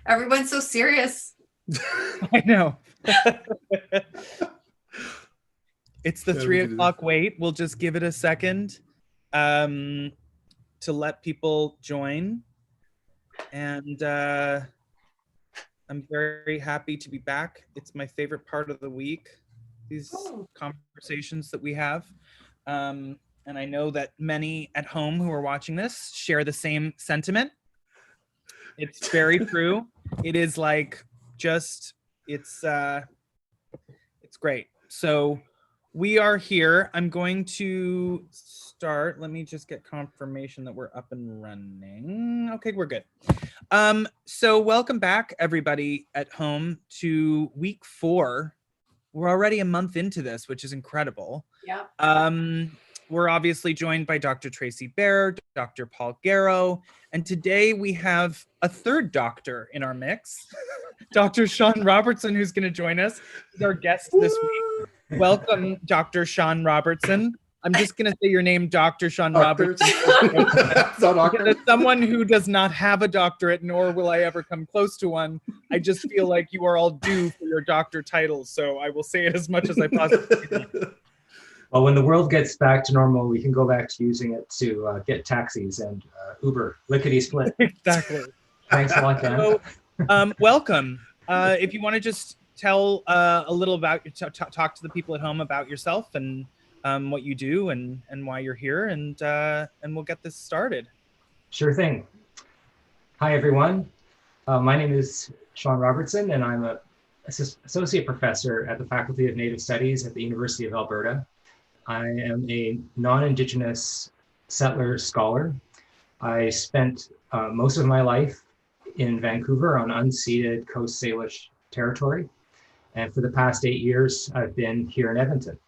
Everyone's so serious. I know. It's the 3 o'clock wait. We'll just give it a second to let people join. And I'm very happy to be back. It's my favorite part of the week, these conversations that we have. And I know that many at home who are watching this share the same sentiment. It's very true. It is like just, it's great. So we are here. I'm going to start. Let me just get confirmation that we're up and running. Okay, we're good. So welcome back, everybody at home, to week 4. We're already a month into this, which is incredible. Yeah. We're obviously joined by Dr. Tracy Baird, Dr. Paul Garrow, and today we have a third doctor in our mix, Dr. Shawn Robertson, who's going to join us. He's our guest this week. Welcome, Dr. Shawn Robertson. I'm just going to say your name, Dr. Shawn Robertson. As someone who does not have a doctorate, nor will I ever come close to one, I just feel like you are all due for your doctor titles, so I will say it as much as I possibly can. Well, when the world gets back to normal, we can go back to using it to get taxis and Uber, lickety-split. Exactly. Thanks a lot, Dan. So, welcome. If you want to just tell a little about, talk to the people at home about yourself and what you do and why you're here, and we'll get this started. Sure thing. Hi, everyone. My name is Shawn Robertson, and I'm an associate professor at the Faculty of Native Studies at the University of Alberta. I am a non-Indigenous settler scholar. I spent most of my life in Vancouver on unceded Coast Salish territory. And for the past 8 years, I've been here in Edmonton.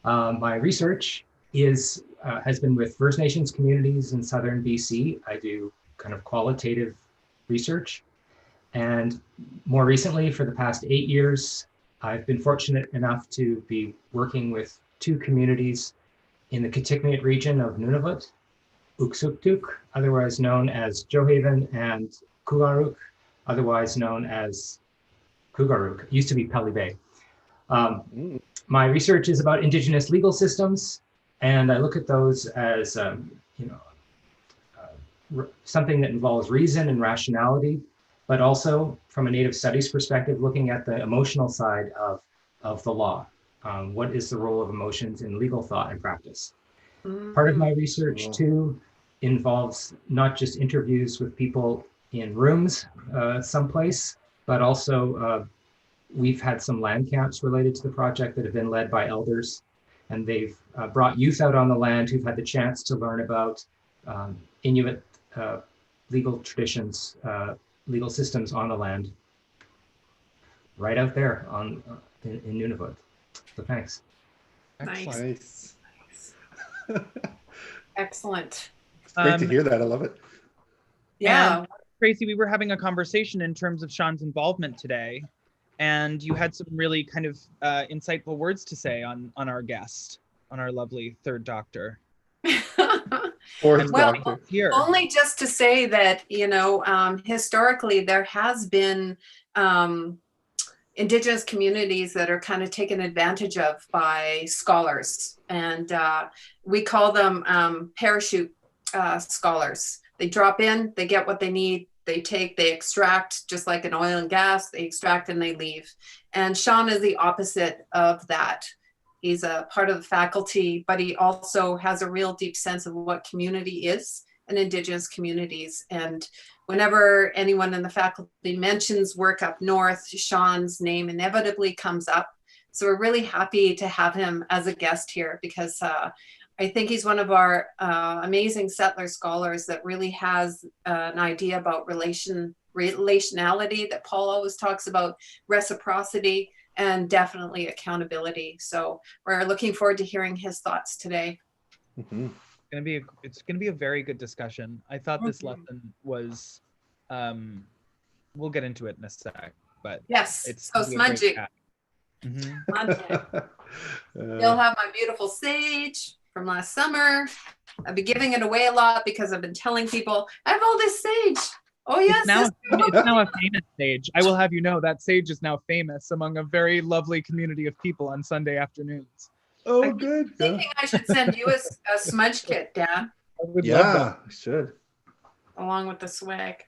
My research has been with First Nations communities in southern BC. I do kind of qualitative research. And more recently, for the past 8 years, I've been fortunate enough to be working with 2 communities in the Kitikmeot region of Nunavut, Uksuktuk, otherwise known as Johaven, and Kugaruk, otherwise known as Kugaruk, used to be Pelly Bay. My research is about Indigenous legal systems, and I look at those as something that involves reason and rationality, but also from a Native studies perspective, looking at the emotional side of the law. What is the role of emotions in legal thought and practice? Part of my research too involves not just interviews with people in rooms someplace, but also we've had some land camps related to the project that have been led by elders, and they've brought youth out on the land who've had the chance to learn about Inuit legal traditions, legal systems on the land, right out there in Nunavut. So thanks. Nice. Excellent. It's great to hear that. I love it. Yeah. And Tracy, we were having a conversation in terms of Shawn's involvement today, and you had some really kind of insightful words to say on our guest, on our lovely third doctor. Fourth Well, doctor. Here. Only just to say that, historically there has been Indigenous communities that are kind of taken advantage of by scholars, and we call them parachute scholars. They drop in, they get what they need, they extract, just like in oil and gas, they extract and they leave. And Shawn is the opposite of that. He's a part of the faculty, but he also has a real deep sense of what community is and Indigenous communities. And whenever anyone in the faculty mentions work up north, Shawn's name inevitably comes up. So we're really happy to have him as a guest here, because I think he's one of our amazing settler scholars that really has an idea about relationality that Paul always talks about, reciprocity, and definitely accountability. So we're looking forward to hearing his thoughts today. Mm-hmm. It's gonna be a very good discussion. I thought this lesson was, we'll get into it in a sec, but yes, it's so smudgy. Mm-hmm. You'll have my beautiful sage from last summer. I've been giving it away a lot because I've been telling people, I have all this sage. Oh yes, It's now a famous sage. I will have you know that sage is now famous among a very lovely community of people on Sunday afternoons. Oh, I good. keep thinking I should send you a smudge kit, Dan, I would love Yeah, I should. along with the swag.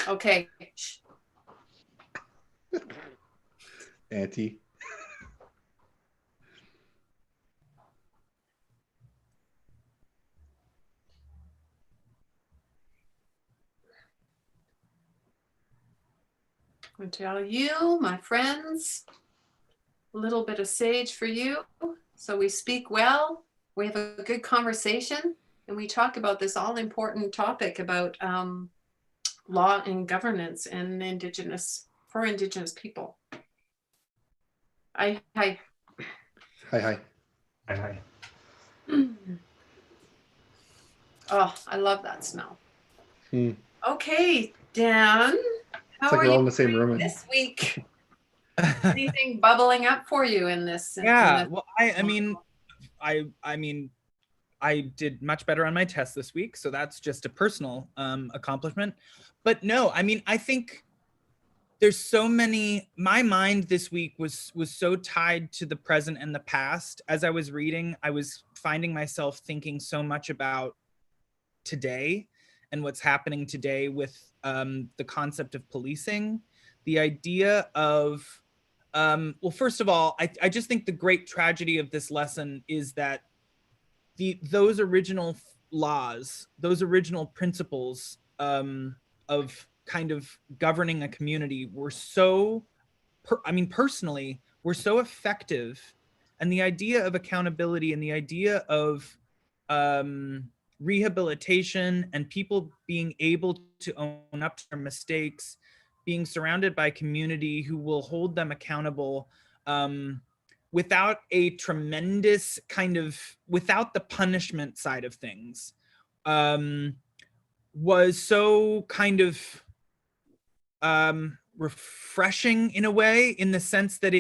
Okay. Shh. Auntie. I'm going to tell you, my friends, a little bit of sage for you. So we speak well, we have a good conversation, and we talk about this all important topic about law and governance and for Indigenous people. Hi. Hi, hi. Hi. Oh, I love that smell. Hmm. Okay, Dan, how It's like are we're all you in the same doing room. this week? that. Anything bubbling up for you in this? Yeah, well, I mean, I did much better on my test this week, so that's just a personal accomplishment. But no, I mean, I think there's so many. My mind this week was so tied to the present and the past. As I was reading, I was finding myself thinking so much about today and what's happening today with the concept of policing, the idea of well, first of all, I just think the great tragedy of this lesson is that those original laws, those original principles of kind of governing a community were so, personally, were so effective. And the idea of accountability and the idea of rehabilitation and people being able to own up to their mistakes, being surrounded by community who will hold them accountable without a tremendous without the punishment side of things, was so kind of refreshing in a way, in the sense that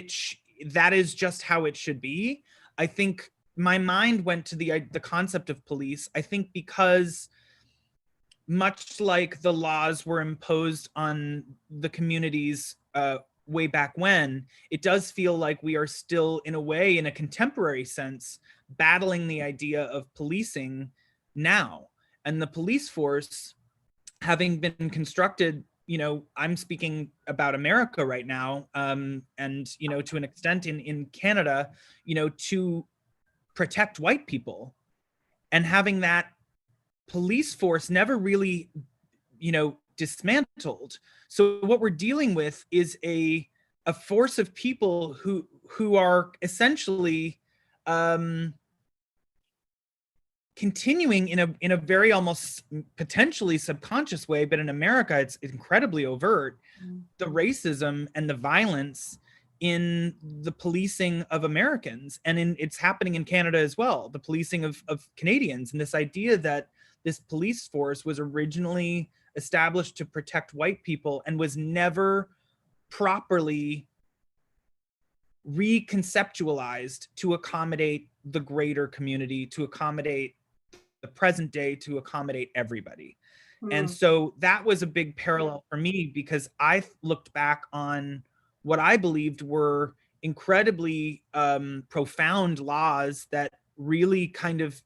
that is just how it should be. I think my mind went to the concept of police, I think because much like the laws were imposed on the communities way back when, it does feel like we are still, in a way, in a contemporary sense, battling the idea of policing now. And the police force, having been constructed, I'm speaking about America right now, and, to an extent in Canada, to protect white people, and having that police force never really, dismantled. So what we're dealing with is a force of people who are essentially continuing in a very almost potentially subconscious way, but in America it's incredibly overt, the racism and the violence in the policing of Americans, and it's happening in Canada as well, the policing of Canadians, and this idea that this police force was originally established to protect white people and was never properly reconceptualized to accommodate the greater community, to accommodate the present day, to accommodate everybody. And so that was a big parallel for me, because I looked back on what I believed were incredibly profound laws that really kind of,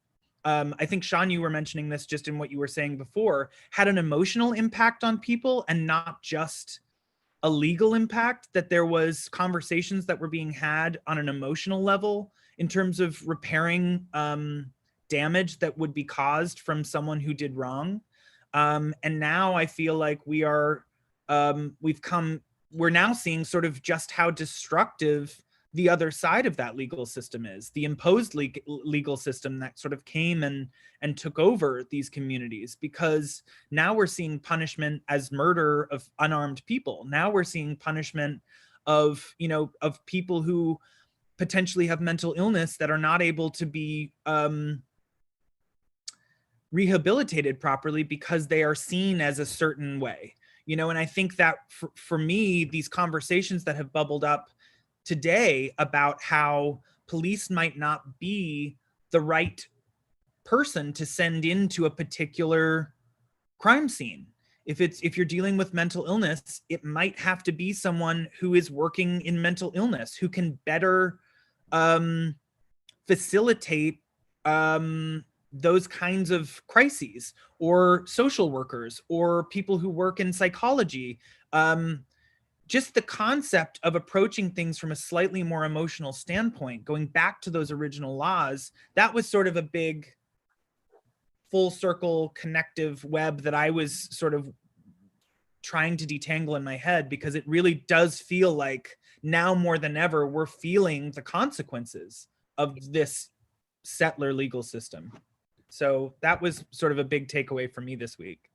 I think, Shawn, you were mentioning this just in what you were saying before, had an emotional impact on people and not just a legal impact, that there was conversations that were being had on an emotional level in terms of repairing damage that would be caused from someone who did wrong. And now I feel like we're now seeing sort of just how destructive the other side of that legal system is, the imposed legal system that sort of came and took over these communities, because now we're seeing punishment as murder of unarmed people. Now we're seeing punishment of people who potentially have mental illness that are not able to be rehabilitated properly because they are seen as a certain way. And I think that for me, these conversations that have bubbled up today about how police might not be the right person to send into a particular crime scene. If you're dealing with mental illness, it might have to be someone who is working in mental illness, who can better facilitate those kinds of crises, or social workers, or people who work in psychology. Just the concept of approaching things from a slightly more emotional standpoint, going back to those original laws, that was sort of a big full circle connective web that I was sort of trying to detangle in my head, because it really does feel like now more than ever, we're feeling the consequences of this settler legal system. So that was sort of a big takeaway for me this week.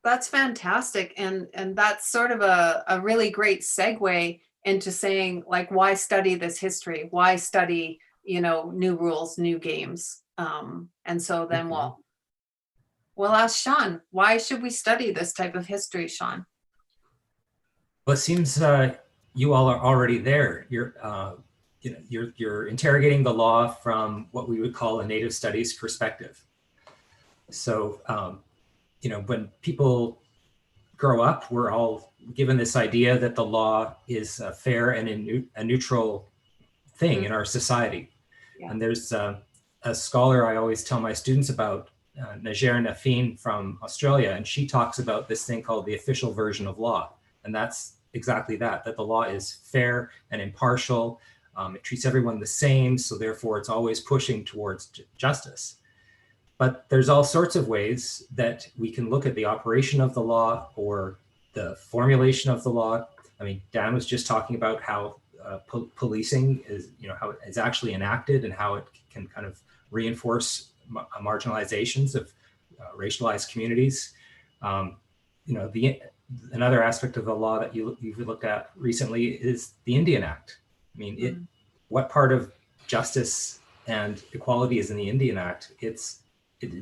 That's fantastic. And that's sort of a really great segue into saying, like, why study this history? Why study, new rules, new games? And so then we'll ask Shawn, why should we study this type of history, Shawn? Well, it seems you all are already there. You're interrogating the law from what we would call a Native studies perspective. So, when people grow up, we're all given this idea that the law is fair and a neutral thing in our society. Yeah. And there's a scholar I always tell my students about, Najer Nafin from Australia, and she talks about this thing called the official version of law. And that's exactly that the law is fair and impartial. It treats everyone the same, so therefore it's always pushing towards justice. But there's all sorts of ways that we can look at the operation of the law or the formulation of the law. I mean, Dan was just talking about how policing is, how it is actually enacted and how it can kind of reinforce marginalizations of racialized communities. Another aspect of the law that you've looked at recently is the Indian Act. I mean, what part of justice and equality is in the Indian Act? It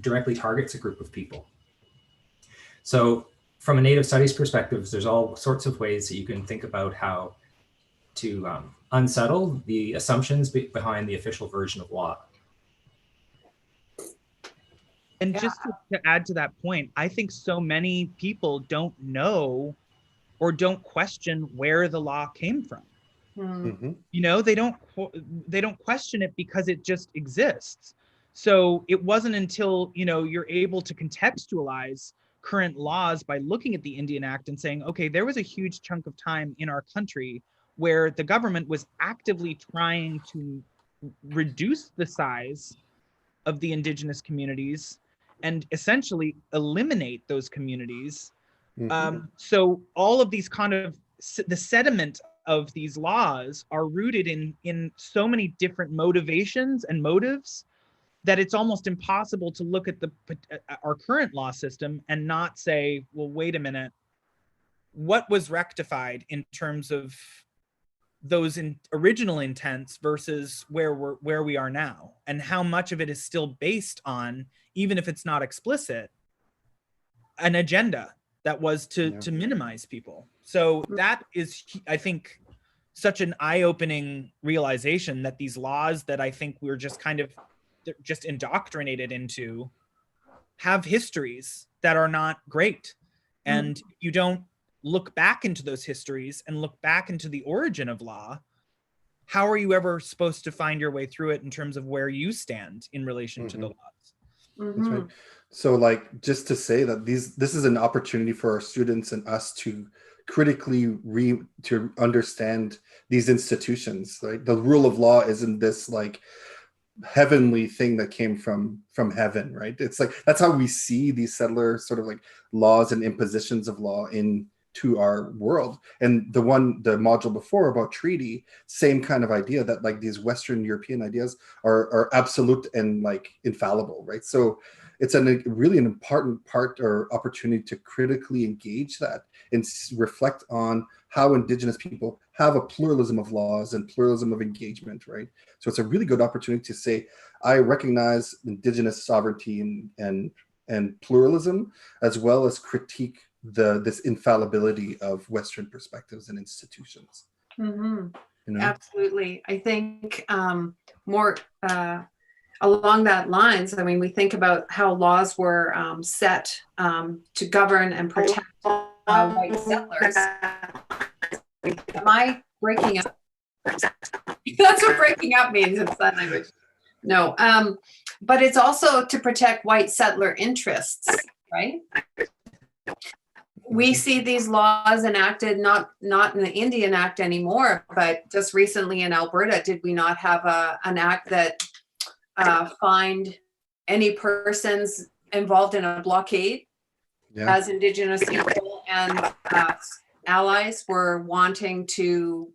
directly targets a group of people. So from a Native studies perspective, there's all sorts of ways that you can think about how to unsettle the assumptions behind the official version of law. And just to add to that point, I think so many people don't know or don't question where the law came from. Mm-hmm. They don't question it because it just exists. So it wasn't until, you're able to contextualize current laws by looking at the Indian Act and saying, okay, there was a huge chunk of time in our country where the government was actively trying to reduce the size of the Indigenous communities and essentially eliminate those communities. Mm-hmm. So all of these kind of the sediment of these laws are rooted in so many different motivations and motives that it's almost impossible to look at our current law system and not say, well, wait a minute, what was rectified in terms of those original intents versus where we are now, and how much of it is still based on, even if it's not explicit, an agenda that was to minimize people. So that is, I think, such an eye-opening realization that these laws that I think we're just kind of just indoctrinated into have histories that are not great. And you don't look back into those histories and look back into the origin of law, how are you ever supposed to find your way through it in terms of where you stand in relation to the laws? That's right. So, like, just to say that this is an opportunity for our students and us to critically to understand these institutions. Right, the rule of law isn't this like heavenly thing that came from heaven, right? It's like that's how we see these settler sort of like laws and impositions of law into our world. And the module before about treaty, same kind of idea that like these Western European ideas are absolute and like infallible, right? So it's really an important part or opportunity to critically engage that and reflect on how Indigenous people have a pluralism of laws and pluralism of engagement, right? So it's a really good opportunity to say, I recognize Indigenous sovereignty and pluralism, as well as critique this infallibility of Western perspectives and institutions. Mm-hmm. Absolutely. I think more along that lines, I mean, we think about how laws were set to govern and protect white settlers. Am I breaking up? That's what breaking up means in sign language. No, but it's also to protect white settler interests, right? We see these laws enacted, not in the Indian Act anymore, but just recently in Alberta, did we not have an act that fined any persons involved in a blockade as Indigenous people and allies were wanting to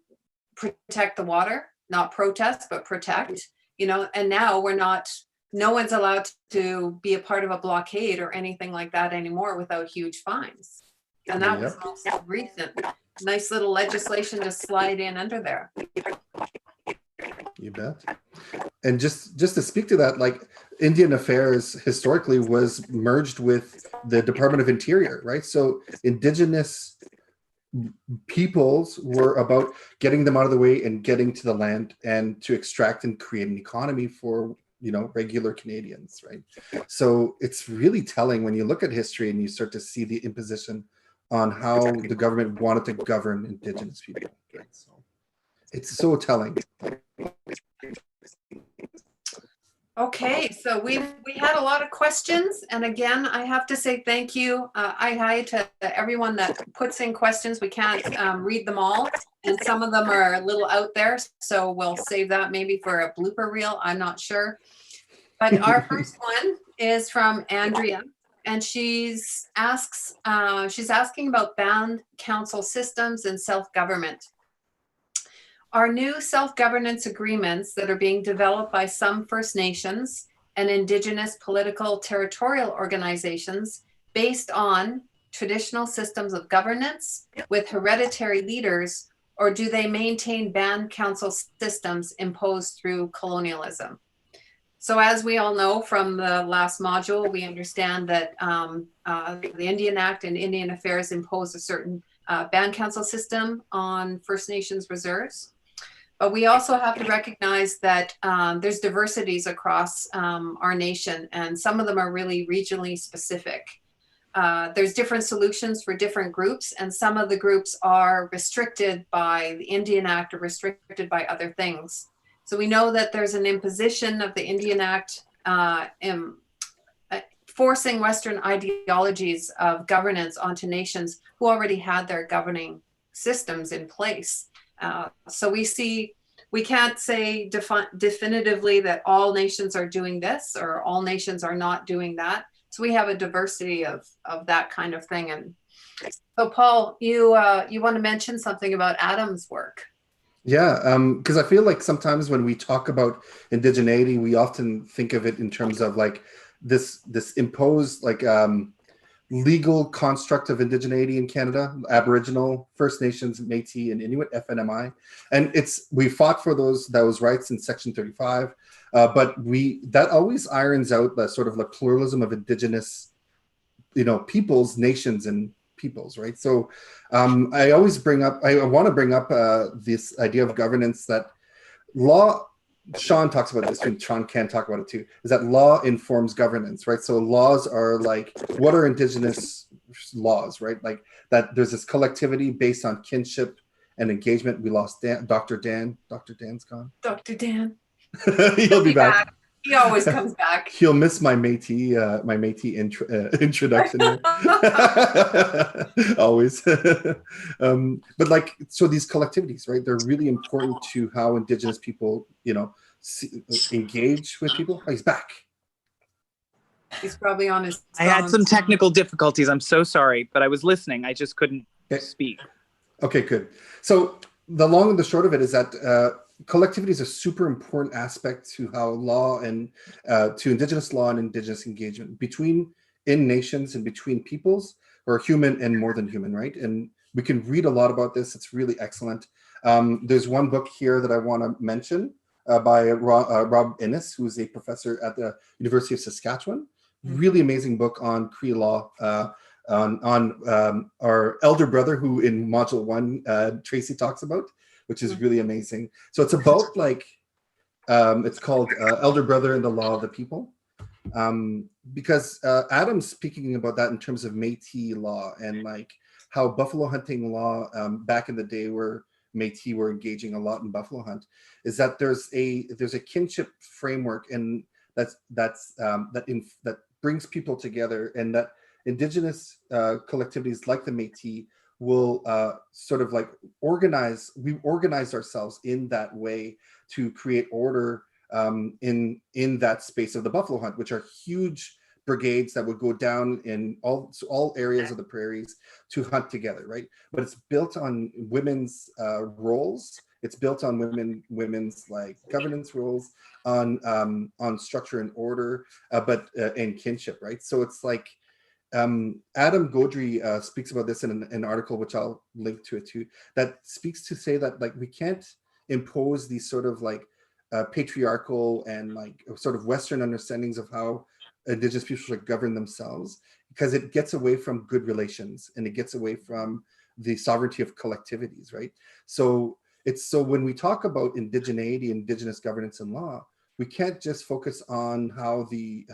protect the water, not protest, but protect, you know, and now no one's allowed to be a part of a blockade or anything like that anymore without huge fines. And that was most recent. Nice little legislation to slide in under there. You bet. And just to speak to that, like Indian Affairs historically was merged with the Department of Interior, right? So Indigenous peoples were about getting them out of the way and getting to the land and to extract and create an economy for, you know, regular Canadians, right? So it's really telling when you look at history and you start to see the imposition on how the government wanted to govern Indigenous people, right? So it's so telling. Okay, so we had a lot of questions, and again, I have to say thank you. Hi to everyone that puts in questions. We can't read them all, and some of them are a little out there, so we'll save that maybe for a blooper reel. I'm not sure. But our first one is from Andrea, and she's asking about band council systems and self-government. Are new self-governance agreements that are being developed by some First Nations and Indigenous political territorial organizations based on traditional systems of governance with hereditary leaders, or do they maintain band council systems imposed through colonialism? So as we all know from the last module, we understand that the Indian Act and Indian Affairs impose a certain band council system on First Nations reserves. But we also have to recognize that there's diversities across our nation, and some of them are really regionally specific. There's different solutions for different groups, and some of the groups are restricted by the Indian Act or restricted by other things. So we know that there's an imposition of the Indian Act forcing Western ideologies of governance onto nations who already had their governing systems in place. So we can't say definitively that all nations are doing this or all nations are not doing that. So we have a diversity of that kind of thing. And so Paul, you want to mention something about Adam's work? Yeah, because I feel like sometimes when we talk about indigeneity, we often think of it in terms of like this imposed like legal construct of indigeneity in Canada, Aboriginal, First Nations, Métis, and Inuit, FNMI, and we fought for those rights in Section 35, but that always irons out the sort of the pluralism of Indigenous, you know, peoples, nations, and peoples, right? So I want to bring up this idea of governance that law. Shawn talks about this, and Shawn can talk about it too, is that law informs governance, right? So laws are like, what are Indigenous laws, right? Like that there's this collectivity based on kinship and engagement. We lost Dr. Dan. Dr. Dan's gone. Dr. Dan. He'll be back. He always comes back. He'll miss my Métis, introduction here. Always. But like, so these collectivities, right? They're really important to how Indigenous people, you know, engage with people. Oh, he's back. He's probably on his phone. I had some technical difficulties. I'm so sorry, but I was listening. I just couldn't speak. Okay, good. So the long and the short of it is that collectivity is a super important aspect to how law and to Indigenous law and Indigenous engagement in nations and between peoples, or human and more than human, right? And we can read a lot about this. It's really excellent. There's one book here that I want to mention by Rob Innes, who's a professor at the University of Saskatchewan. Really amazing book on Cree law, on our elder brother, who in module 1 Tracy talks about, which is really amazing. So it's about like It's called Elder Brother and the Law of the People. Because Adam's speaking about that in terms of Métis law and like how buffalo hunting law back in the day where Métis were engaging a lot in buffalo hunt, is that there's a kinship framework and that brings people together, and that Indigenous collectivities like the Métis will sort of like we organize ourselves in that way to create order in that space of the buffalo hunt, which are huge brigades that would go down in all areas of the prairies to hunt together, right? But it's built on women's roles. It's built on women's like governance roles, on structure and order, but in kinship, right? So it's like Adam Gaudry speaks about this in an article, which I'll link to it too, that speaks to say that like we can't impose these sort of like patriarchal and like sort of Western understandings of how Indigenous people should govern themselves, because it gets away from good relations and it gets away from the sovereignty of collectivities, right? So when we talk about indigeneity, Indigenous governance and law, we can't just focus on how the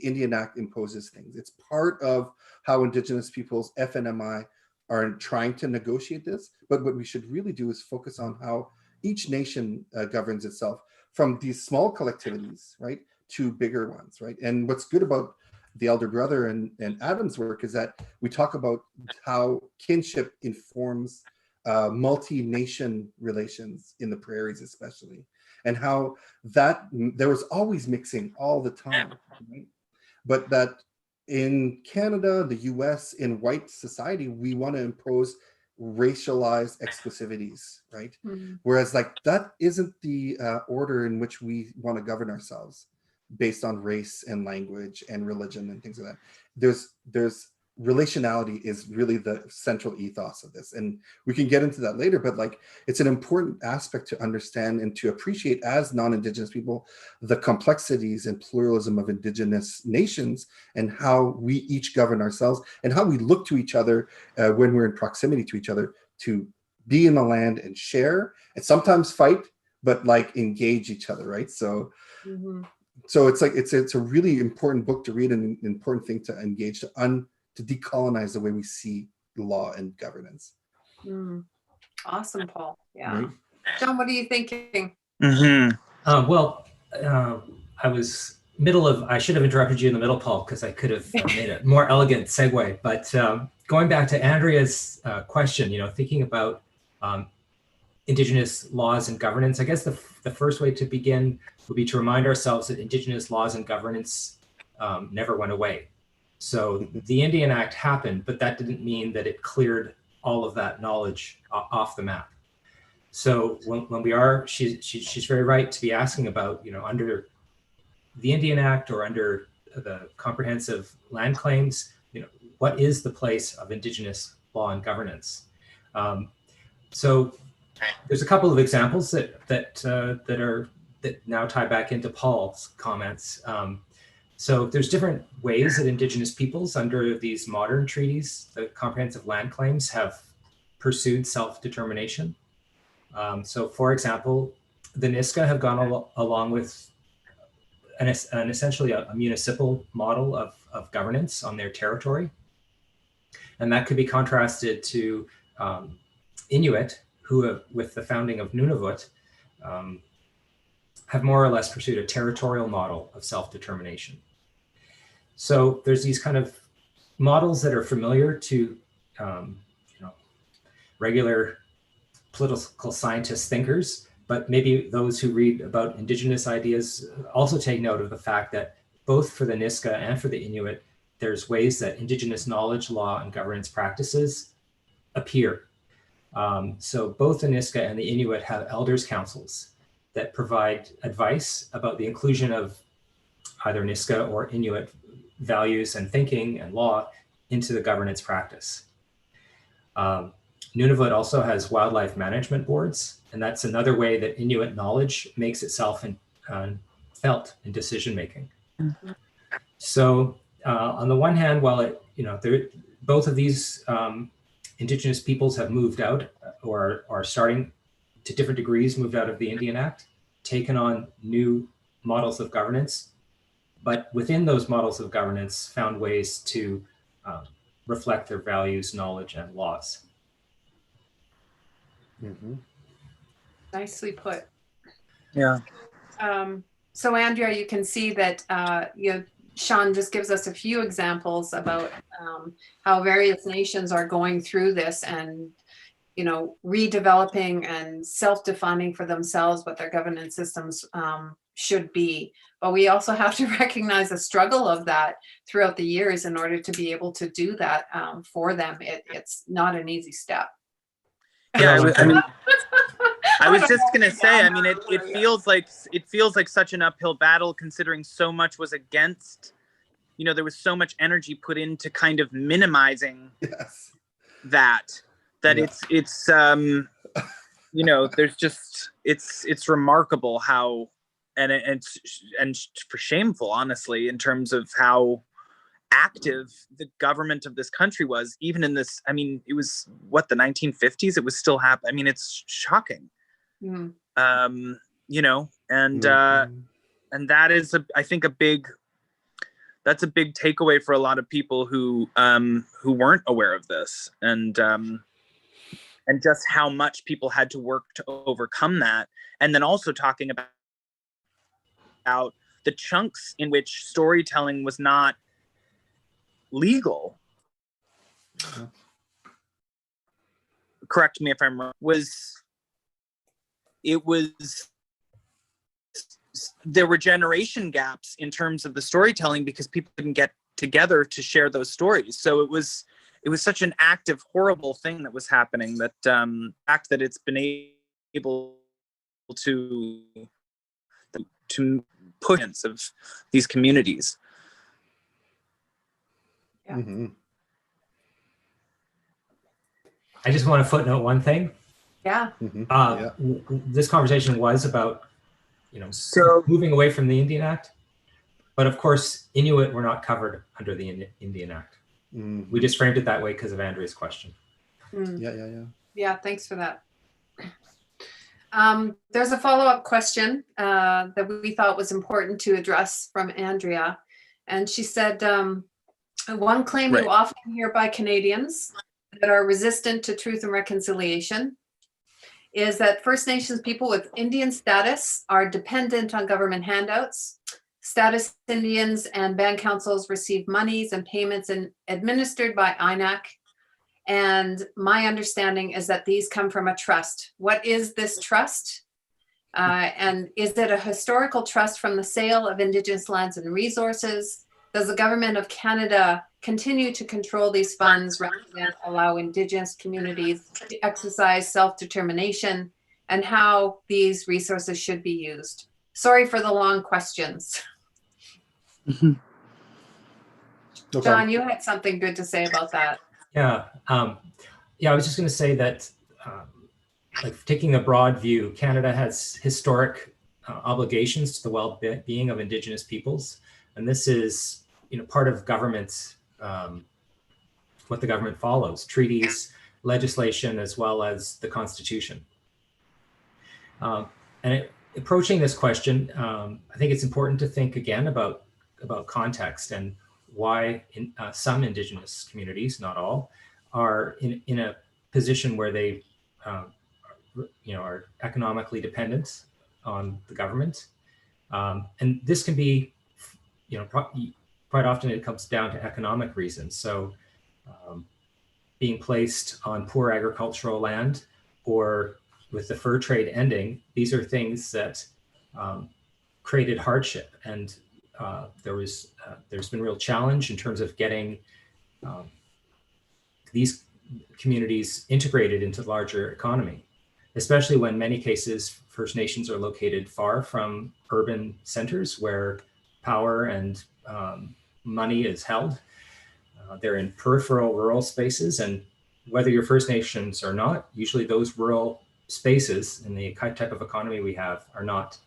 Indian Act imposes things. It's part of how Indigenous peoples, FNMI, are trying to negotiate this. But what we should really do is focus on how each nation governs itself, from these small collectivities, right, to bigger ones, right? And what's good about the Elder Brother and Adam's work is that we talk about how kinship informs multi-nation relations in the prairies especially, and how that there was always mixing all the time, right? But that in Canada, the US, in white society, we want to impose racialized exclusivities, right? Mm-hmm. Whereas like that isn't the order in which we want to govern ourselves, based on race and language and religion and things like that. There's relationality is really the central ethos of this, and we can get into that later, but like it's an important aspect to understand and to appreciate as non-Indigenous people the complexities and pluralism of Indigenous nations, and how we each govern ourselves, and how we look to each other when we're in proximity to each other, to be in the land and share, and sometimes fight, but like engage each other, right? So mm-hmm. So it's like it's a really important book to read, and an important thing to engage, to decolonize the way we see law and governance. Awesome, Paul. Yeah. Right. John, what are you thinking? Mm-hmm. I should have interrupted you in the middle, Paul, because I could have made a more elegant segue. But going back to Andrea's question, thinking about Indigenous laws and governance, I guess the first way to begin would be to remind ourselves that Indigenous laws and governance never went away. So the Indian Act happened, but that didn't mean that it cleared all of that knowledge off the map. So when we are, she's very right to be asking about, under the Indian Act or under the comprehensive land claims, what is the place of Indigenous law and governance? So there's a couple of examples that now tie back into Paul's comments. So there's different ways that Indigenous peoples under these modern treaties, the comprehensive land claims, have pursued self-determination. So for example, the Niska have gone along with an essentially a municipal model of governance on their territory. And that could be contrasted to Inuit, who with the founding of Nunavut, have more or less pursued a territorial model of self-determination. So there's these kind of models that are familiar to regular political scientist thinkers, but maybe those who read about Indigenous ideas also take note of the fact that both for the Niska and for the Inuit, there's ways that Indigenous knowledge, law, and governance practices appear. So both the Niska and the Inuit have elders' councils that provide advice about the inclusion of either Niska or Inuit values and thinking and law into the governance practice. Nunavut also has wildlife management boards, and that's another way that Inuit knowledge makes itself felt in decision-making. Mm-hmm. So on the one hand, while both of these Indigenous peoples have moved out or are starting to different degrees moved out of the Indian Act, taken on new models of governance, but within those models of governance found ways to reflect their values, knowledge, and laws. Mm-hmm. Nicely put. Yeah. So Andrea, you can see that Shawn just gives us a few examples about how various nations are going through this and redeveloping and self-defining for themselves what their governance systems should be. But we also have to recognize the struggle of that throughout the years in order to be able to do that for them. It's not an easy step. Yeah, I was just gonna say, it feels like such an uphill battle, considering so much was against, there was so much energy put into kind of minimizing that yeah. It's there's just, it's remarkable how, and for shameful, honestly, in terms of how active the government of this country was, even in this, it was the 1950s, it was still happening. It's shocking. Mm. And that is I think that's a big takeaway for a lot of people who weren't aware of this, and just how much people had to work to overcome that. And then also talking about the chunks in which storytelling was not legal. Correct me if I'm wrong. There were generation gaps in terms of the storytelling because people didn't get together to share those stories. So it was such an active, horrible thing that was happening, that the fact that it's been able to push of these communities. Yeah. Mm-hmm. I just want to footnote one thing. Yeah. Mm-hmm. This conversation was about, so moving away from the Indian Act, but of course, Inuit were not covered under the Indian Act. Mm-hmm. We just framed it that way because of Andrea's question. Mm. Yeah, thanks for that. There's a follow-up question that we thought was important to address from Andrea. And she said, one claim you often hear by Canadians that are resistant to truth and reconciliation is that First Nations people with Indian status are dependent on government handouts. Status Indians and band councils receive monies and payments administered by INAC. And my understanding is that these come from a trust. What is this trust? And is it a historical trust from the sale of Indigenous lands and resources? Does the government of Canada continue to control these funds rather than allow Indigenous communities to exercise self-determination, and how these resources should be used? Sorry for the long questions. Mm-hmm. No John, you had something good to say about that. Yeah, I was just going to say that, taking a broad view, Canada has historic obligations to the well-being of Indigenous peoples, and this is, part of government's what the government follows: treaties, legislation, as well as the Constitution. Approaching this question, I think it's important to think again about context and why some Indigenous communities, not all, are in a position where they are economically dependent on the government. And this can be, quite often it comes down to economic reasons. So being placed on poor agricultural land, or with the fur trade ending, these are things that created hardship. And there's been real challenge in terms of getting these communities integrated into the larger economy, especially when many cases First Nations are located far from urban centers where power and money is held. They're in peripheral rural spaces, and whether you're First Nations or not, usually those rural spaces in the type of economy we have are not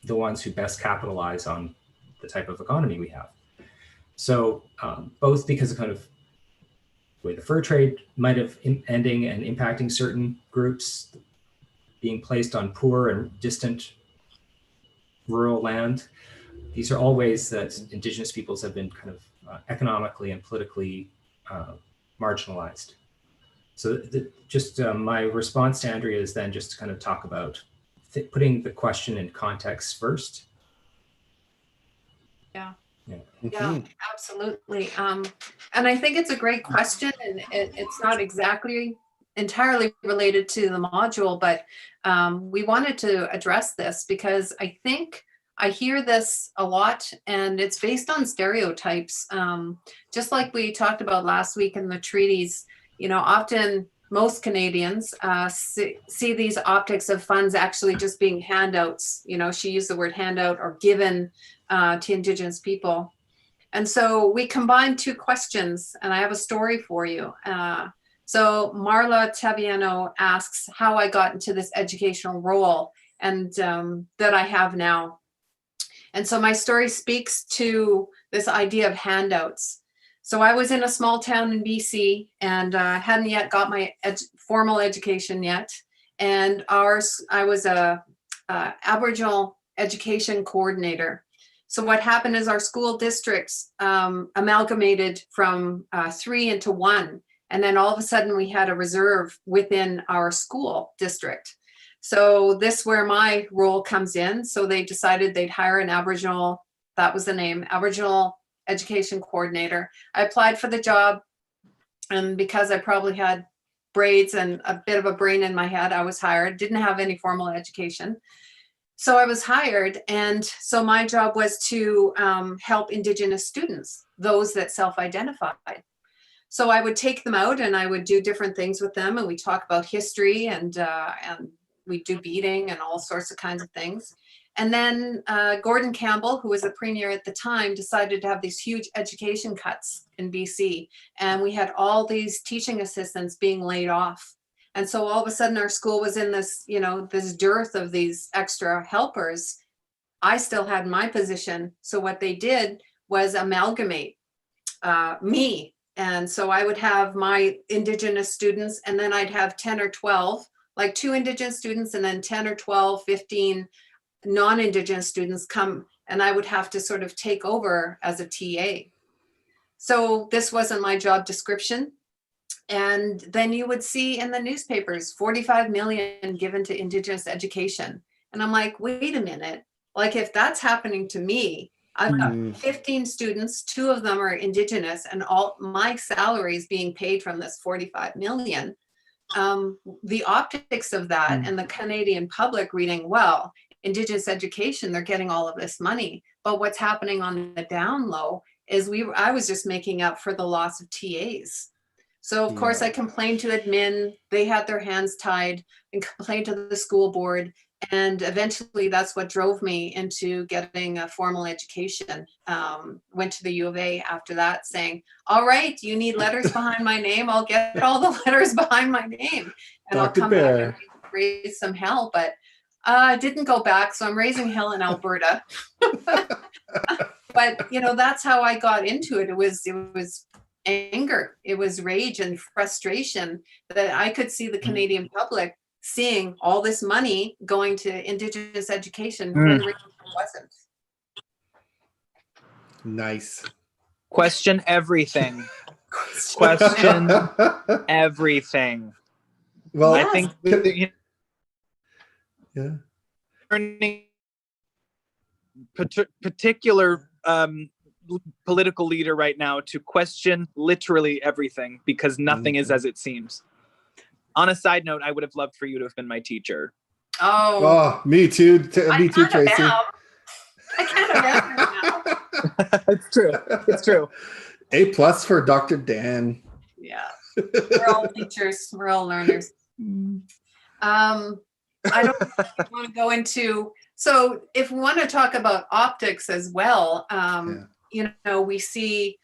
the ones who best capitalize on the type of economy we have. So both because of kind of the way the fur trade might have ending and impacting certain groups, being placed on poor and distant rural land. These are all ways that Indigenous peoples have been kind of economically and politically marginalized. So just my response to Andrea is then just to kind of talk about putting the question in context first. Yeah. Yeah. Yeah, absolutely. And I think it's a great question, and it's not exactly entirely related to the module, but we wanted to address this because I think I hear this a lot, and it's based on stereotypes. Just like we talked about last week in the treaties, you know, often most Canadians see these optics of funds actually just being handouts. You know, she used the word handout or given to Indigenous people. And so we combined two questions, and I have a story for you. So Marla Taviano asks how I got into this educational role and that I have now. And so my story speaks to this idea of handouts. So I was in a small town in BC and hadn't yet got my formal education yet. And I was a Aboriginal education coordinator. So what happened is our school districts amalgamated from 3 into 1. And then all of a sudden we had a reserve within our school district. So this where my role comes in. So they decided they'd hire an Aboriginal, that was the name, Aboriginal education coordinator. I applied for the job, and because I probably had braids and a bit of a brain in my head, I was hired. Didn't have any formal education. So I was hired, and so my job was to help Indigenous students, those that self-identified. So I would take them out and I would do different things with them, and we talk about history, and we do beading and all sorts of kinds of things. And then Gordon Campbell, who was the premier at the time, decided to have these huge education cuts in BC, and we had all these teaching assistants being laid off. And so all of a sudden our school was in this, you know, this dearth of these extra helpers. I still had my position. So what they did was amalgamate me. And so I would have my Indigenous students, and then I'd have 10 or 12, like 2 Indigenous students, and then 10 or 12, 15 non-Indigenous students come, and I would have to sort of take over as a TA. So this wasn't my job description. And then you would see in the newspapers, 45 million given to Indigenous education. And I'm like, wait a minute, like if that's happening to me, I've got 15 students, 2 of them are Indigenous, and all my salary is being paid from this 45 million. The optics of that and the Canadian public reading, well, Indigenous education, they're getting all of this money. But what's happening on the down low is I was just making up for the loss of TAs. So of course I complained to admin, they had their hands tied, and complained to the school board. And eventually that's what drove me into getting a formal education. Went to the U of A after that saying, all right, you need letters behind my name. I'll get all the letters behind my name. And I'll come back and raise some hell. But I didn't go back. So I'm raising hell in Alberta. But, you know, that's how I got into it. It was anger. It was rage and frustration that I could see the Canadian public seeing all this money going to Indigenous education when it wasn't. Nice. Question everything. Question everything. Well, I think yeah. Particular political leader right now to question literally everything because nothing is as it seems. On a side note, I would have loved for you to have been my teacher. Oh, me too. Me too, Tracy. I can't imagine now. It's true. It's true. A+ for Dr. Dan. Yeah, we're all teachers. We're all learners. I don't want to go into. So, if we want to talk about optics as well, you know, we see.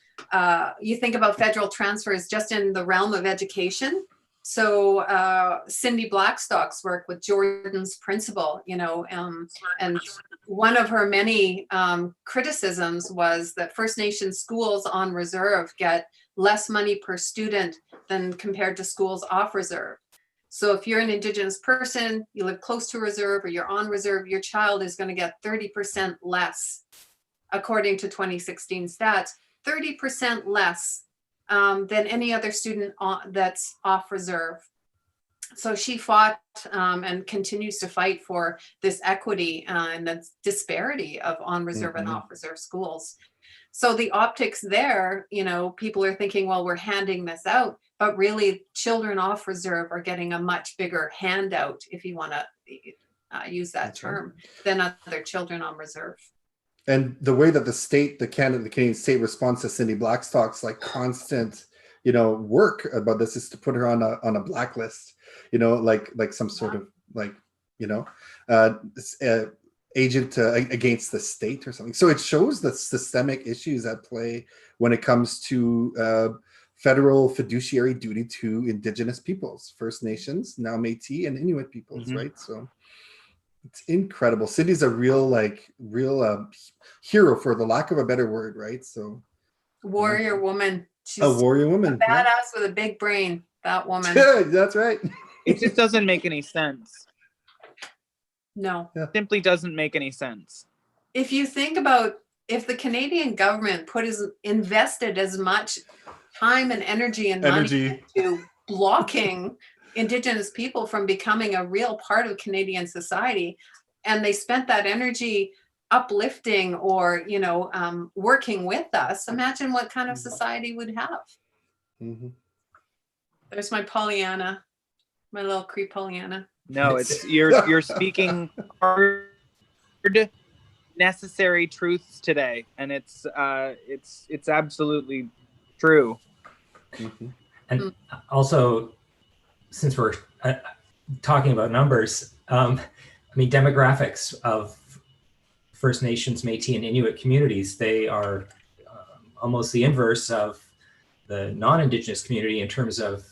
You think about federal transfers just in the realm of education. So Cindy Blackstock's work with Jordan's principle, you know, and one of her many criticisms was that First Nations schools on reserve get less money per student than compared to schools off reserve. So if you're an Indigenous person, you live close to a reserve, or you're on reserve, your child is going to get 30% less, according to 2016 stats, 30% less than any other student that's off reserve. So she fought and continues to fight for this equity and the disparity of on reserve and off reserve schools. So the optics there, you know, people are thinking, well, we're handing this out, but really children off reserve are getting a much bigger handout, if you want to use that term, than other children on reserve. And the way that the Canadian state responds to Cindy Blackstock's like constant, you know, work about this is to put her on a blacklist, you know, like some sort of like, you know, agent against the state or something. So it shows the systemic issues at play when it comes to federal fiduciary duty to Indigenous peoples, First Nations, now Métis and Inuit peoples, right? So it's incredible. Cindy's a real hero, for the lack of a better word, right? So warrior woman. She's a warrior woman, a badass with a big brain. That woman. That's right. It just doesn't make any sense. No. It simply doesn't make any sense. If you think about if the Canadian government invested as much time and energy and money into blocking Indigenous people from becoming a real part of Canadian society, and they spent that energy uplifting or, you know, working with us, imagine what kind of society we'd have. There's my Pollyanna, my little creep Pollyanna. No, it's you're speaking hard, necessary truths today, and it's absolutely true. And also, since we're talking about numbers, I mean, demographics of First Nations, Métis, and Inuit communities, they are almost the inverse of the non-Indigenous community in terms of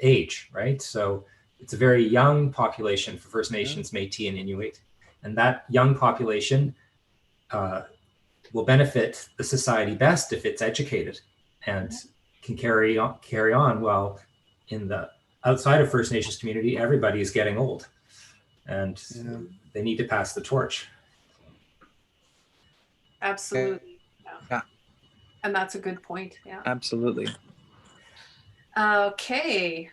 age, right? So it's a very young population for First Nations, Métis, and Inuit. And that young population will benefit the society best if it's educated and can carry on. While in the outside of First Nations community, everybody is getting old, and they need to pass the torch. Absolutely. Yeah. And that's a good point. Yeah. Absolutely. Okay.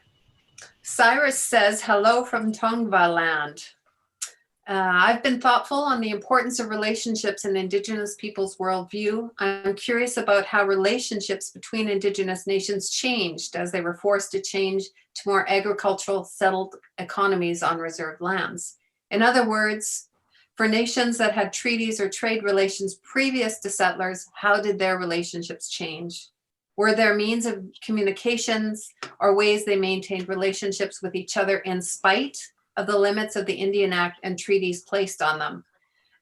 Cyrus says, hello from Tongva land. I've been thoughtful on the importance of relationships in Indigenous people's worldview. I'm curious about how relationships between Indigenous nations changed as they were forced to change to more agricultural settled economies on reserved lands. In other words, for nations that had treaties or trade relations previous to settlers, how did their relationships change? Were there means of communications or ways they maintained relationships with each other in spite of the limits of the Indian Act and treaties placed on them?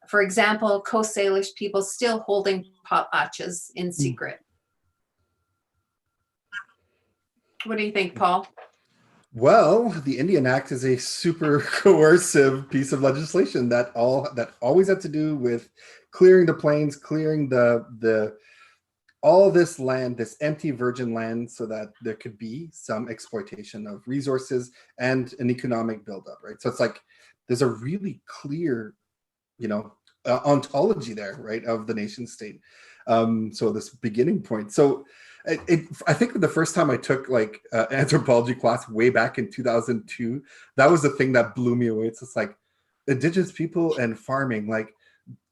For example, Coast Salish people still holding potlatches in secret. What do you think, Paul? Well, the Indian Act is a super coercive piece of legislation that always had to do with clearing the plains, clearing all this land, this empty virgin land, so that there could be some exploitation of resources and an economic buildup, right? So it's like there's a really clear, you know, ontology there, right, of the nation state. So this beginning point. So I think the first time I took like anthropology class way back in 2002, that was the thing that blew me away. It's just like Indigenous people and farming, like,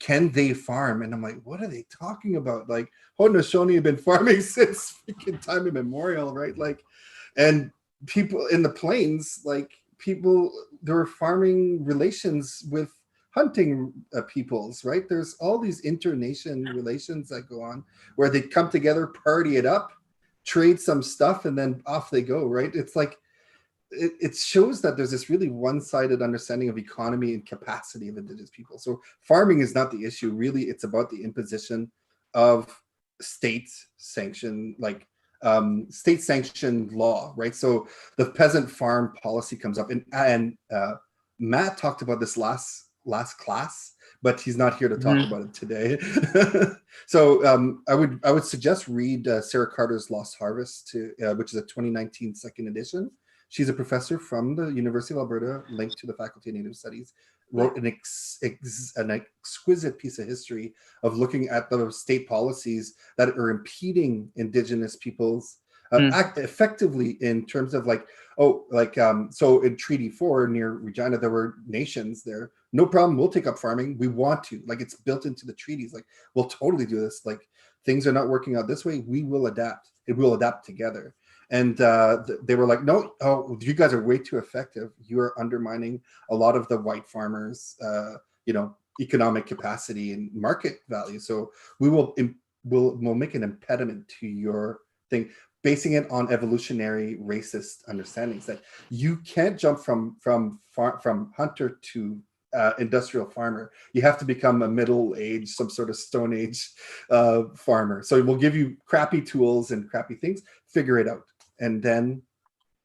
can they farm? And I'm like, what are they talking about? Like, Haudenosaunee have been farming since freaking time immemorial, right? Like, and people in the plains, like there were farming relations with hunting peoples, right? There's all these inter-nation relations that go on where they come together, party it up, trade some stuff, and then off they go, right? It's like, it shows that there's this really one-sided understanding of economy and capacity of Indigenous people. So farming is not the issue. Really, it's about the imposition of state-sanctioned law, right? So the peasant farm policy comes up, and Matt talked about this last class, but he's not here to talk about it today. So I would suggest read Sarah Carter's Lost Harvest, which is a 2019 second edition. She's a professor from the University of Alberta, linked to the Faculty of Native Studies, wrote an exquisite piece of history of looking at the state policies that are impeding Indigenous peoples act effectively in terms of like, so in Treaty 4 near Regina, there were nations there. No problem, we'll take up farming. We want to, like, it's built into the treaties. Like, we'll totally do this. Like, things are not working out this way. We will adapt. It will adapt together. And they were like, no, you guys are way too effective. You are undermining a lot of the white farmers, economic capacity and market value. So we'll make an impediment to your thing, basing it on evolutionary racist understandings that you can't jump from hunter to industrial farmer. You have to become a middle-aged, some sort of Stone Age farmer. So we'll give you crappy tools and crappy things, figure it out. And then,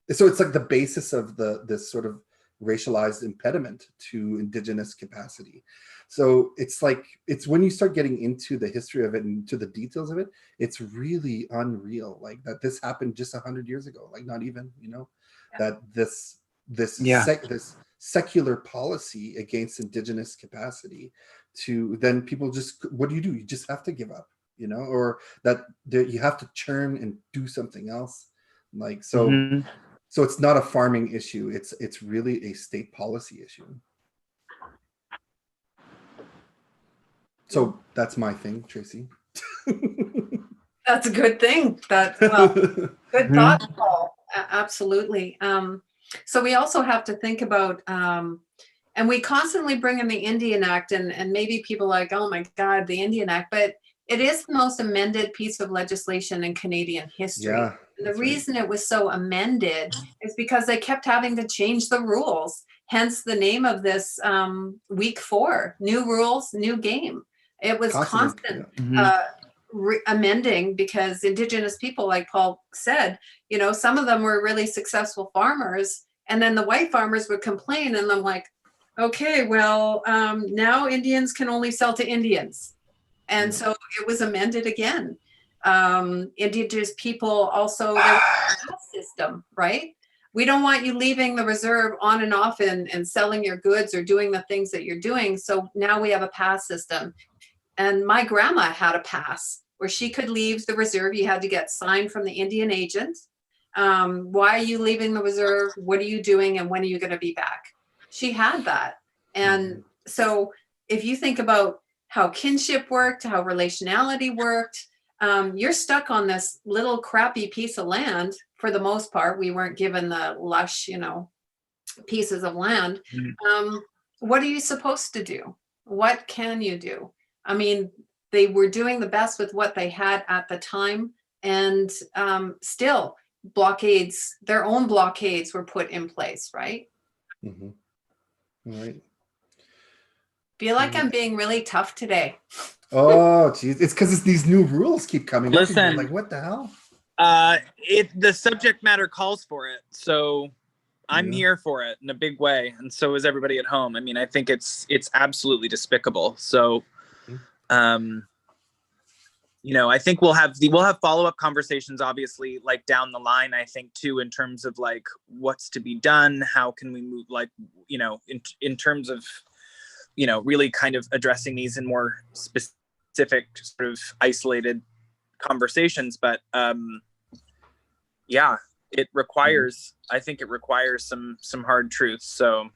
so it's like the basis of this sort of racialized impediment to Indigenous capacity. So it's like, it's when you start getting into the history of it and to the details of it, it's really unreal. Like that this happened just 100 years ago, like not even, that this secular policy against Indigenous capacity to then people just, what do? You just have to give up, or that you have to churn and do something else. Like, so, so it's not a farming issue. It's really a state policy issue. So that's my thing, Tracy. That's a good thing. That's good thought, Paul. Absolutely. So we also have to think about, and we constantly bring in the Indian Act, and maybe people are like, oh my God, the Indian Act, but it is the most amended piece of legislation in Canadian history. Yeah, and the reason it was so amended is because they kept having to change the rules. Hence the name of this week 4, new rules, new game. It was constant amending because Indigenous people, like Paul said, some of them were really successful farmers, and then the white farmers would complain, and I'm like, okay, well, now Indians can only sell to Indians. And so it was amended again. Indigenous people also, there was a pass system, right? We don't want you leaving the reserve on and off and selling your goods or doing the things that you're doing. So now we have a pass system. And my grandma had a pass where she could leave the reserve. You had to get signed from the Indian agent. Why are you leaving the reserve? What are you doing? And when are you going to be back? She had that. And so if you think about how kinship worked, how relationality worked, you're stuck on this little crappy piece of land for the most part. We weren't given the lush, pieces of land. What are you supposed to do? What can you do? I mean, they were doing the best with what they had at the time, and still blockades, their own blockades were put in place, right? Right. Feel like I'm being really tough today. Oh, geez. It's because it's these new rules keep coming. Listen, like, what the hell? The subject matter calls for it, so I'm here for it in a big way, and so is everybody at home. I mean, I think it's absolutely despicable. So, I think we'll have follow-up conversations, obviously, like down the line. I think too, in terms of like what's to be done, how can we move, like in terms of really kind of addressing these in more specific, sort of isolated conversations. But it requires, I think it requires some hard truths. So.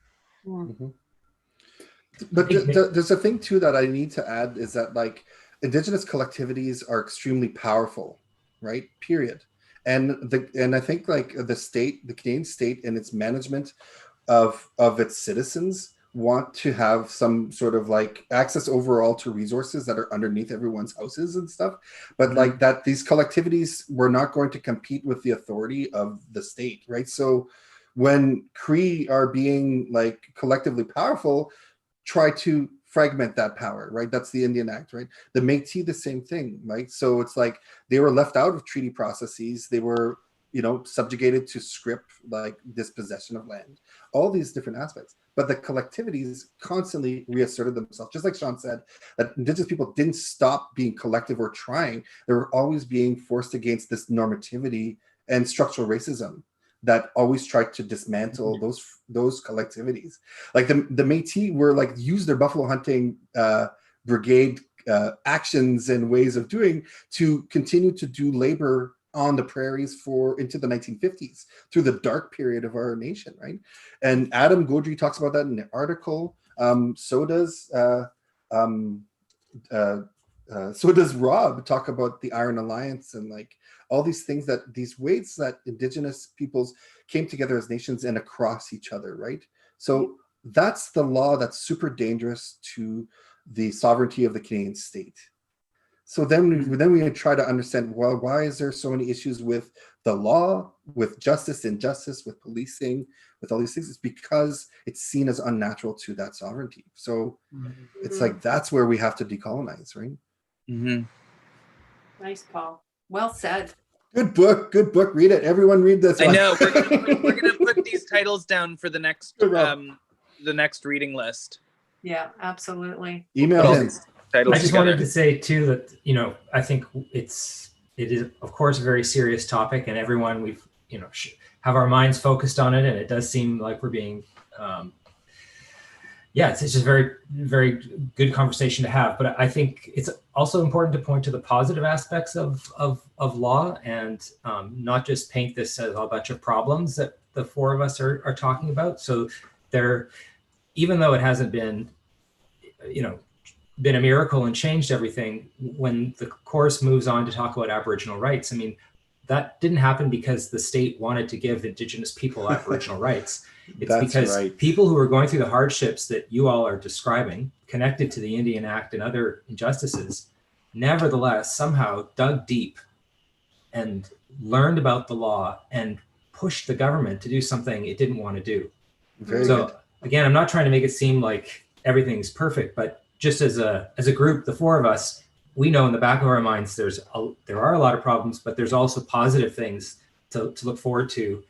But there's a thing too that I need to add is that like Indigenous collectivities are extremely powerful, right? Period. And I think like the Canadian state and its management of its citizens want to have some sort of like access overall to resources that are underneath everyone's houses and stuff, but like that these collectivities were not going to compete with the authority of the state, right? So when Cree are being like collectively powerful, try to fragment that power, right? That's the Indian Act, right? The Métis, the same thing, right? So it's like they were left out of treaty processes. They were, subjugated to script, like dispossession of land, all these different aspects. But the collectivities constantly reasserted themselves. Just like Shawn said, that Indigenous people didn't stop being collective or trying. They were always being forced against this normativity and structural racism that always tried to dismantle those collectivities. Like the Métis were like use their buffalo hunting brigade actions and ways of doing to continue to do labor on the prairies into the 1950s through the dark period of our nation, right? And Adam Gaudry talks about that in the article. So does Rob talk about the Iron Alliance and like all these things, that these ways that Indigenous peoples came together as nations and across each other, right? So that's the law that's super dangerous to the sovereignty of the Canadian state. So then we try to understand, well, why is there so many issues with the law, with justice, injustice, with policing, with all these things? It's because it's seen as unnatural to that sovereignty. So it's like, that's where we have to decolonize, right? Mm-hmm. Nice, Paul. Well said. Good book. Read it. Everyone read this one. I know. We're gonna put these titles down for the next reading list. Yeah, absolutely. Email him. I just wanted to say too that, you know, I think it is of course a very serious topic, and everyone we've, you know, have our minds focused on it, and it does seem like we're being it's just a very, very good conversation to have. But I think it's also important to point to the positive aspects of law, and not just paint this as a bunch of problems that the four of us are talking about. So there, even though it hasn't been, you know, been a miracle and changed everything, when the course moves on to talk about Aboriginal rights, I mean, that didn't happen because the state wanted to give Indigenous people Aboriginal rights. It's because people who are going through the hardships that you all are describing, connected to the Indian Act and other injustices, nevertheless somehow dug deep and learned about the law and pushed the government to do something it didn't want to do. Very good. Again, I'm not trying to make it seem like everything's perfect, but just as a group, the four of us, we know in the back of our minds there are a lot of problems, but there's also positive things to look forward to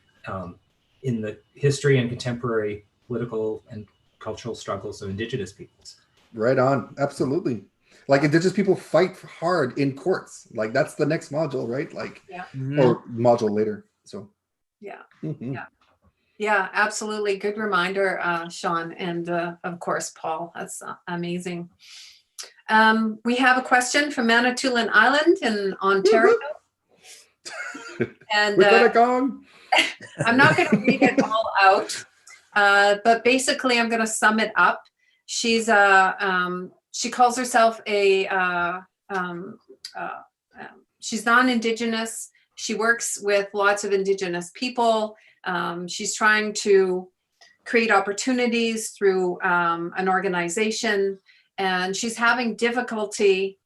in the history and contemporary political and cultural struggles of Indigenous peoples. Right on. Absolutely. Like Indigenous people fight hard in courts. Like that's the next module, right? Like, or module later. So yeah. Yeah, absolutely. Good reminder, Shawn, and of course, Paul. That's amazing. We have a question from Manitoulin Island in Ontario. And I'm not going to read it all out, but basically I'm going to sum it up. She's she calls herself she's non-Indigenous. She works with lots of Indigenous people. She's trying to create opportunities through an organization, and she's having difficulty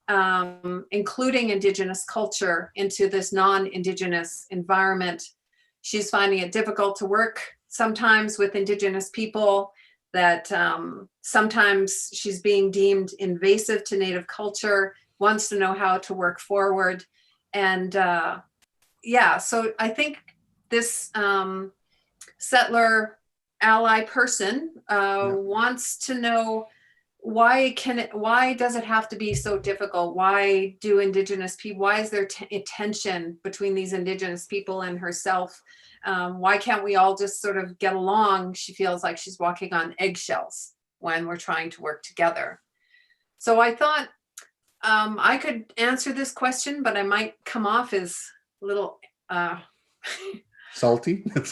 including Indigenous culture into this non-Indigenous environment. She's finding it difficult to work sometimes with Indigenous people, that sometimes she's being deemed invasive to Native culture, wants to know how to work forward. And so I think this settler ally person wants to know, why does it have to be so difficult? Why do Indigenous people, why is there tension between these Indigenous people and herself? Why can't we all just sort of get along? She feels like she's walking on eggshells when we're trying to work together. So I thought I could answer this question, but I might come off as a little salty. A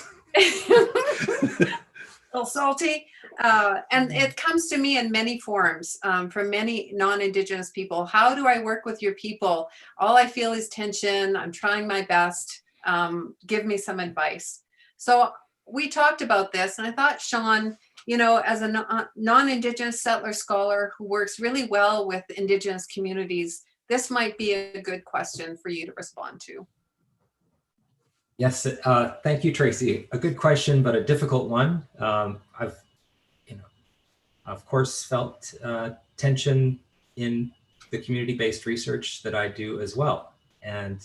little salty. And it comes to me in many forms from many non-Indigenous people. How do I work with your people? All I feel is tension. I'm trying my best. Give me some advice. So we talked about this, and I thought, Shawn, you know, as a non-Indigenous settler scholar who works really well with Indigenous communities, this might be a good question for you to respond to. Yes, thank you, Tracy. A good question, but a difficult one. I've, of course, felt tension in the community-based research that I do as well. And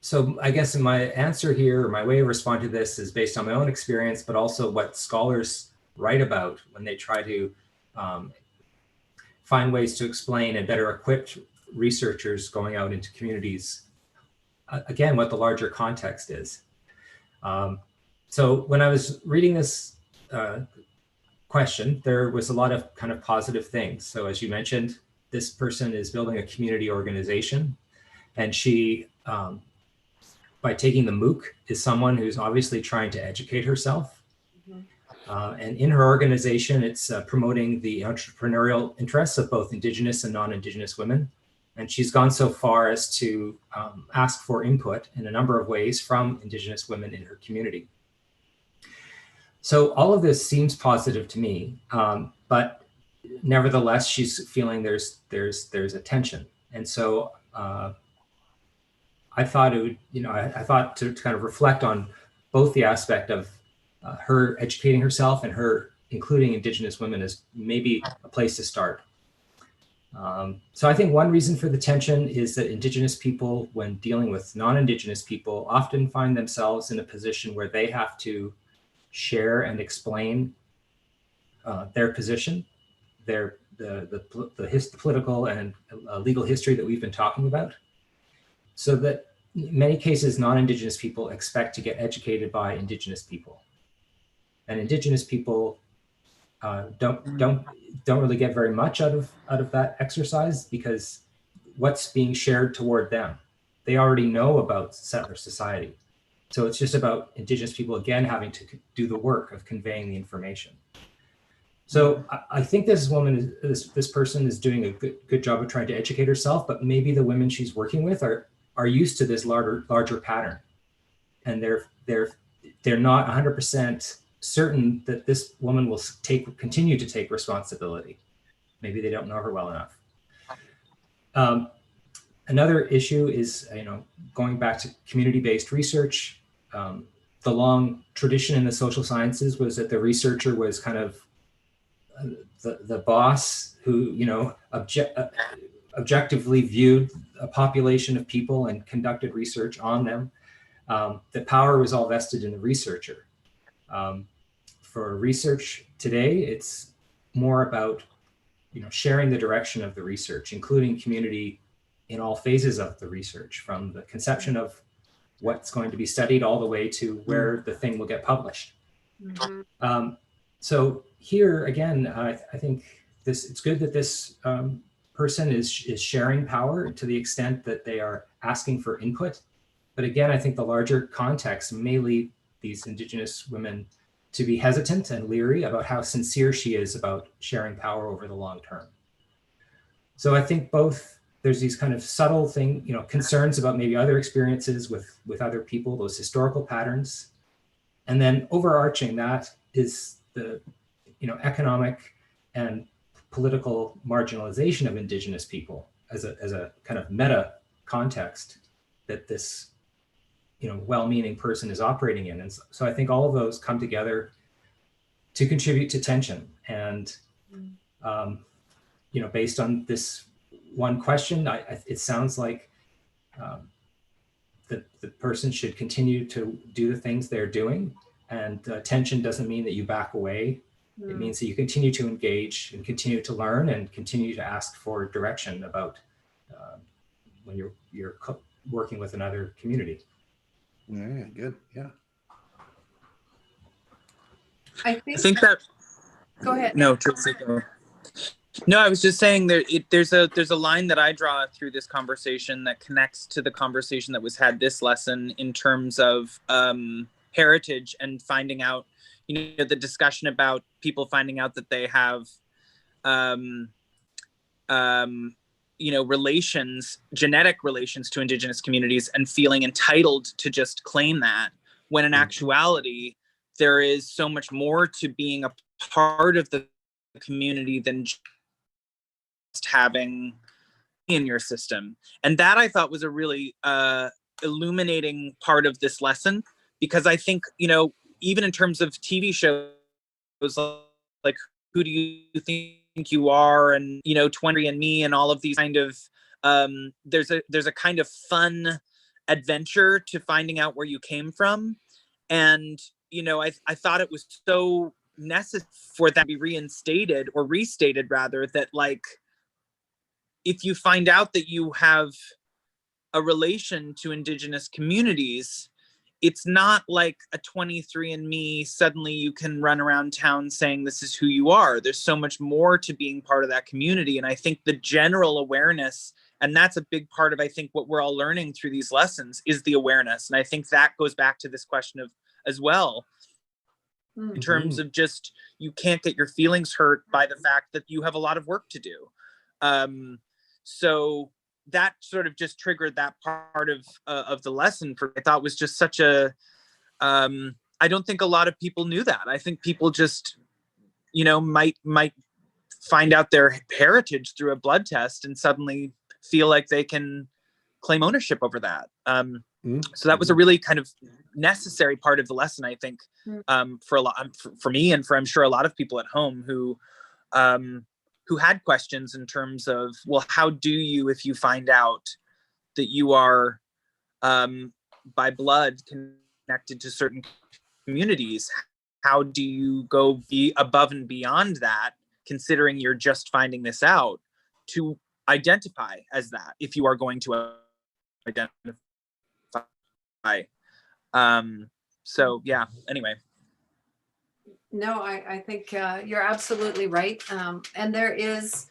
so I guess in my answer here, or my way of responding to this is based on my own experience, but also what scholars write about when they try to find ways to explain and better equip researchers going out into communities again, what the larger context is. So when I was reading this question, there was a lot of kind of positive things. So as you mentioned, this person is building a community organization, and she, by taking the MOOC, is someone who's obviously trying to educate herself. And in her organization, it's promoting the entrepreneurial interests of both Indigenous and non-Indigenous women. And she's gone so far as to ask for input in a number of ways from Indigenous women in her community. So all of this seems positive to me, but nevertheless, she's feeling there's a tension. And so I thought it would, I thought to kind of reflect on both the aspect of her educating herself and her including Indigenous women as maybe a place to start. So I think one reason for the tension is that Indigenous people, when dealing with non-Indigenous people, often find themselves in a position where they have to share and explain their position, the political and legal history that we've been talking about, so that in many cases non-Indigenous people expect to get educated by Indigenous people, and Indigenous people don't really get very much out of that exercise, because what's being shared toward them, they already know about settler society. So it's just about Indigenous people, again, having to do the work of conveying the information. So I think this woman, this person is doing a good job of trying to educate herself, but maybe the women she's working with are used to this larger pattern, and they're not 100% certain that this woman will continue to take responsibility. Maybe they don't know her well enough. Another issue is, going back to community-based research. The long tradition in the social sciences was that the researcher was kind of the boss who, objectively viewed a population of people and conducted research on them. The power was all vested in the researcher. For research today, it's more about, sharing the direction of the research, including community in all phases of the research, from the conception of what's going to be studied all the way to where the thing will get published. So here again, I think it's good that this person is sharing power to the extent that they are asking for input. But again, I think the larger context may lead these Indigenous women to be hesitant and leery about how sincere she is about sharing power over the long term. So I think there's these kind of subtle concerns about maybe other experiences with other people, those historical patterns. And then overarching that is the, economic and political marginalization of Indigenous people as a kind of meta context that this, well-meaning person is operating in. And so I think all of those come together to contribute to tension. And, based on this one question, it sounds like the person should continue to do the things they're doing. And tension doesn't mean that you back away. It means that you continue to engage and continue to learn and continue to ask for direction about when you're working with another community. Yeah, good. Yeah. I think that. Go ahead. No, Tracy, go. No, I was just saying there's a line that I draw through this conversation that connects to the conversation that was had this lesson in terms of heritage and finding out, the discussion about people finding out that they have, genetic relations to Indigenous communities and feeling entitled to just claim that, when in actuality, there is so much more to being a part of the community than just having in your system. And that I thought was a really illuminating part of this lesson, because I think, even in terms of TV shows like Who Do You Think You Are, and 23andMe and all of these kind of there's a kind of fun adventure to finding out where you came from. And I thought it was so necessary for that to be reinstated, or restated rather, that like if you find out that you have a relation to Indigenous communities, it's not like a 23andMe, suddenly you can run around town saying this is who you are. There's so much more to being part of that community. And I think the general awareness, and that's a big part of, I think, what we're all learning through these lessons is the awareness. And I think that goes back to this question of, as well, in terms of just, you can't get your feelings hurt by the fact that you have a lot of work to do. So that sort of just triggered that part of the lesson for, I thought was just such a, I don't think a lot of people knew that. I think people just, might find out their heritage through a blood test and suddenly feel like they can claim ownership over that. So that was a really kind of necessary part of the lesson, I think, for a lot, for me, and for, I'm sure, a lot of people at home who had questions in terms of, well, how do you, if you find out that you are by blood connected to certain communities, how do you go be above and beyond that, considering you're just finding this out, to identify as that, if you are going to identify. So yeah, anyway. No, I think you're absolutely right. And there is,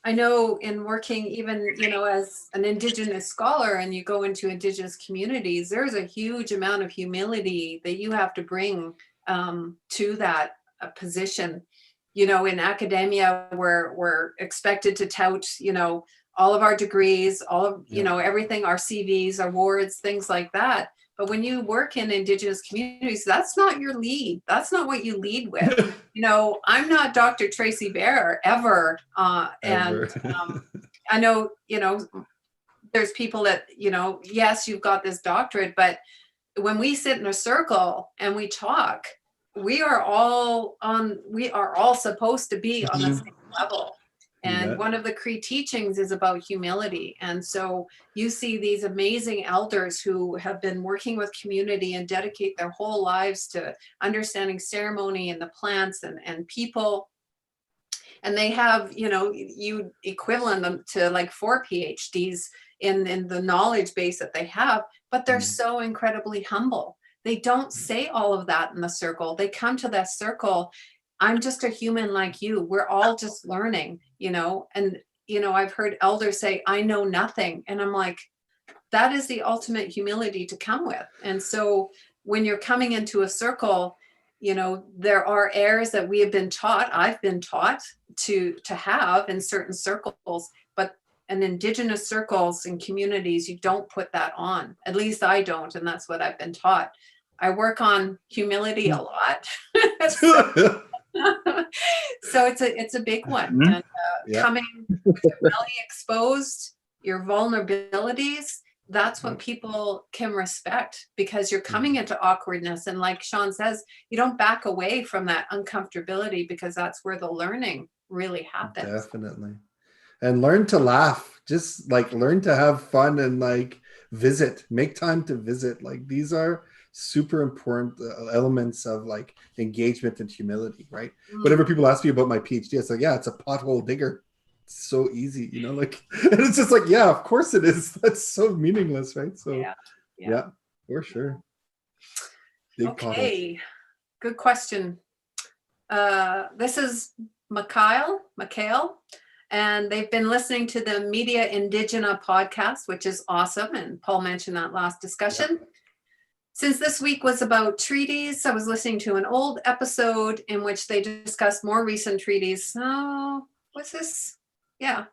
I know in working even, as an Indigenous scholar, and you go into Indigenous communities, there's a huge amount of humility that you have to bring to that position. In academia, we're expected to tout, all of our degrees, all of, everything, our CVs, awards, things like that. But when you work in Indigenous communities, that's not your lead. That's not what you lead with. I'm not Dr. Tracy Bear ever. And I know, there's people that, yes, you've got this doctorate, but when we sit in a circle and we talk, we are all supposed to be on the same level. And one of the Cree teachings is about humility. And so you see these amazing elders who have been working with community and dedicate their whole lives to understanding ceremony and the plants and people. And they have, you equivalent them to like 4 PhDs in the knowledge base that they have, but they're so incredibly humble. They don't say all of that in the circle. They come to that circle. I'm just a human like you. We're all just learning, and, I've heard elders say, I know nothing. And I'm like, that is the ultimate humility to come with. And so when you're coming into a circle, there are airs that we have been taught, I've been taught to have in certain circles, but in Indigenous circles and communities, you don't put that on. At least I don't. And that's what I've been taught. I work on humility a lot. So it's a big one. And coming with your belly exposed, your vulnerabilities, that's what people can respect, because you're coming into awkwardness. And like Shawn says, you don't back away from that uncomfortability, because that's where the learning really happens. Definitely. And learn to laugh, just like learn to have fun and like visit, make time to visit. Like these are super important elements of like engagement and humility, right? Whenever people ask me about my PhD, it's like, yeah, it's a pothole digger. It's so easy, like, and it's just like, yeah, of course it is. That's so meaningless, right? So yeah, for sure. Big okay, good question. This is Mikhail, and they've been listening to the Media Indigena podcast, which is awesome. And Paul mentioned that last discussion. Yeah. Since this week was about treaties, I was listening to an old episode in which they discussed more recent treaties. Oh, what's this? Yeah.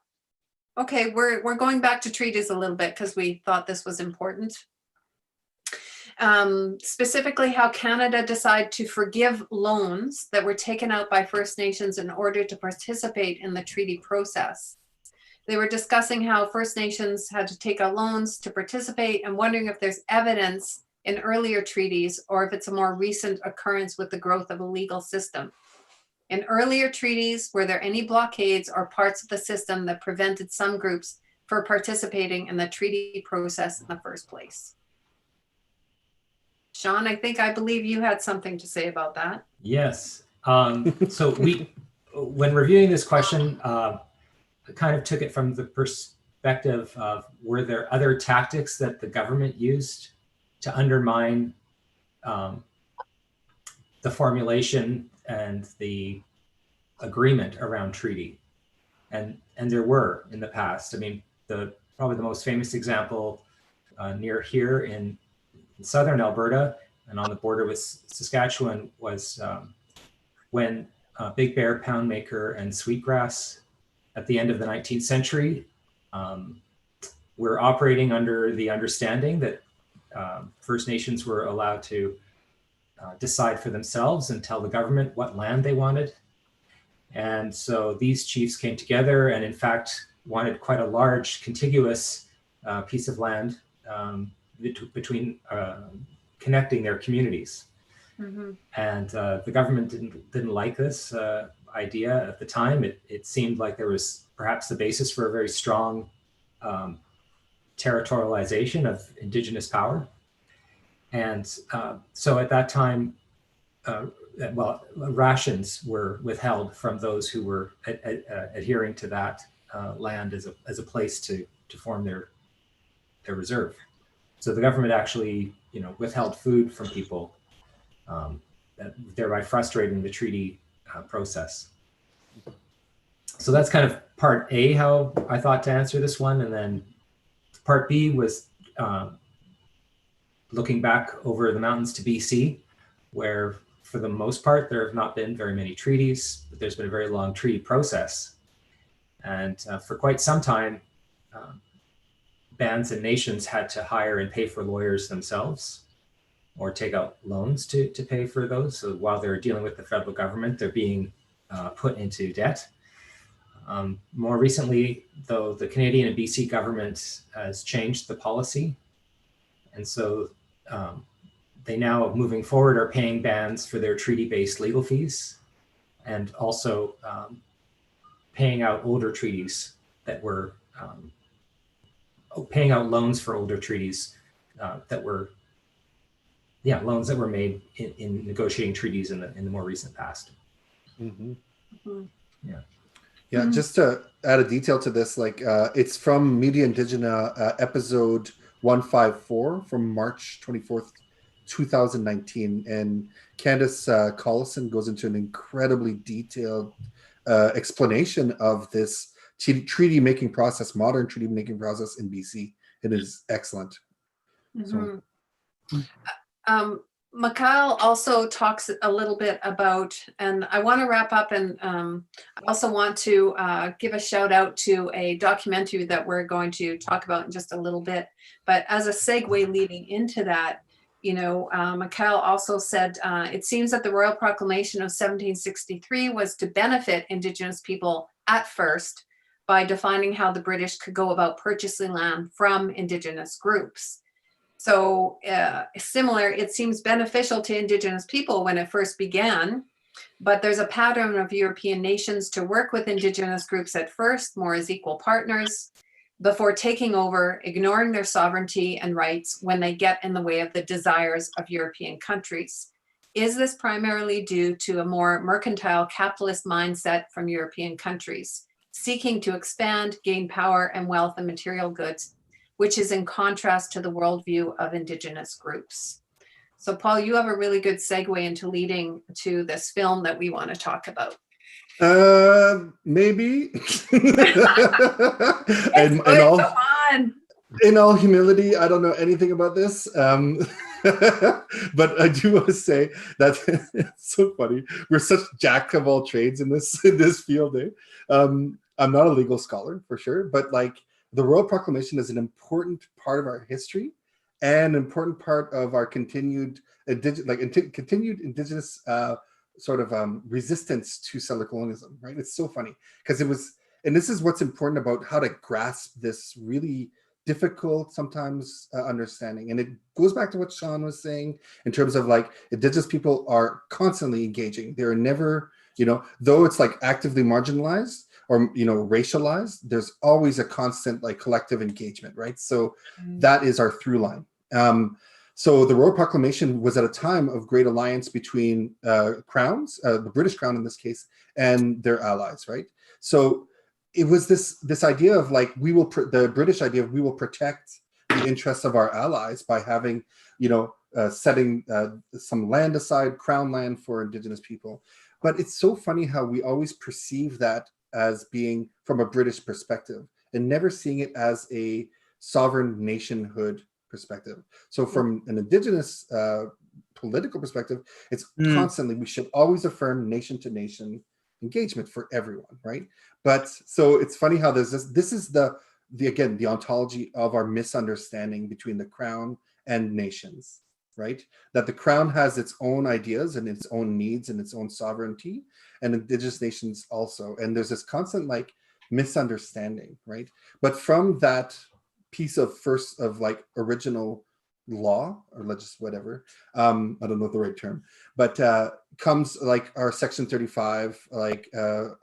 Okay, we're going back to treaties a little bit because we thought this was important. Specifically, how Canada decided to forgive loans that were taken out by First Nations in order to participate in the treaty process. They were discussing how First Nations had to take out loans to participate, and wondering if there's evidence in earlier treaties or if it's a more recent occurrence with the growth of a legal system. In earlier treaties, were there any blockades or parts of the system that prevented some groups from participating in the treaty process in the first place? Shawn, I believe you had something to say about that. Yes. So when reviewing this question, I kind of took it from the perspective of, were there other tactics that the government used to undermine the formulation and the agreement around treaty? And there were in the past. I mean, probably the most famous example near here in southern Alberta and on the border with Saskatchewan was when Big Bear, Poundmaker, and Sweetgrass at the end of the 19th century were operating under the understanding that First Nations were allowed to decide for themselves and tell the government what land they wanted. And so these chiefs came together and in fact wanted quite a large contiguous piece of land between connecting their communities. Mm-hmm. And the government didn't like this idea at the time. It seemed like there was perhaps the basis for a very strong territorialization of Indigenous power. And so at that time, rations were withheld from those who were adhering to that land as a place to form their reserve. So the government actually, withheld food from people, thereby frustrating the treaty process. So that's kind of part A, how I thought to answer this one. And then part B was looking back over the mountains to BC, where for the most part, there have not been very many treaties, but there's been a very long treaty process. And for quite some time, bands and nations had to hire and pay for lawyers themselves or take out loans to pay for those. So while they're dealing with the federal government, they're being put into debt. More recently, though, the Canadian and BC government has changed the policy. And so they now, moving forward, are paying bands for their treaty-based legal fees and also paying out older treaties that were, paying out loans for older treaties that were, loans that were made in negotiating treaties in the more recent past. Mm-hmm. Mm-hmm. Yeah, Mm-hmm. Just to add a detail to this, like it's from Media Indigena episode 154 from March 24th, 2019. And Candace Collison goes into an incredibly detailed explanation of this treaty making process, modern treaty making process in BC. It is excellent. Mm-hmm. So. Mikhail also talks a little bit about, and I want to wrap up, and I also want to give a shout out to a documentary that we're going to talk about in just a little bit. But as a segue leading into that, Mikhail also said, it seems that the Royal Proclamation of 1763 was to benefit Indigenous people at first by defining how the British could go about purchasing land from Indigenous groups. So similar, it seems beneficial to Indigenous people when it first began, but there's a pattern of European nations to work with Indigenous groups at first, more as equal partners, before taking over, ignoring their sovereignty and rights when they get in the way of the desires of European countries. Is this primarily due to a more mercantile capitalist mindset from European countries, seeking to expand, gain power and wealth and material goods, which is in contrast to the worldview of Indigenous groups? So Paul, you have a really good segue into leading to this film that we want to talk about. Maybe. In all humility, I don't know anything about this. But I do want to say that it's so funny. We're such jack of all trades in this field. I'm not a legal scholar for sure, but like the Royal Proclamation is an important part of our history and an important part of our continued Indigenous resistance to settler colonialism, right? It's so funny because it was, and this is what's important about how to grasp this really difficult sometimes understanding. And it goes back to what Shawn was saying in terms of like Indigenous people are constantly engaging. They're never, though it's like actively marginalized or, racialized, there's always a constant like collective engagement, right? So that is our through line. So the Royal Proclamation was at a time of great alliance between crowns, the British Crown in this case, and their allies, right? So it was this idea of like the British idea of we will protect the interests of our allies by having, setting some land aside, crown land for Indigenous people. But it's so funny how we always perceive that as being from a British perspective and never seeing it as a sovereign nationhood perspective. So from an Indigenous political perspective, it's constantly, we should always affirm nation to nation engagement for everyone, right? But so it's funny how this is the again, the ontology of our misunderstanding between the crown and nations, right? That the crown has its own ideas and its own needs and its own sovereignty, and Indigenous nations also. And there's this constant like misunderstanding, right? But from that piece of like original law or whatever, I don't know the right term, but comes like our Section 35, like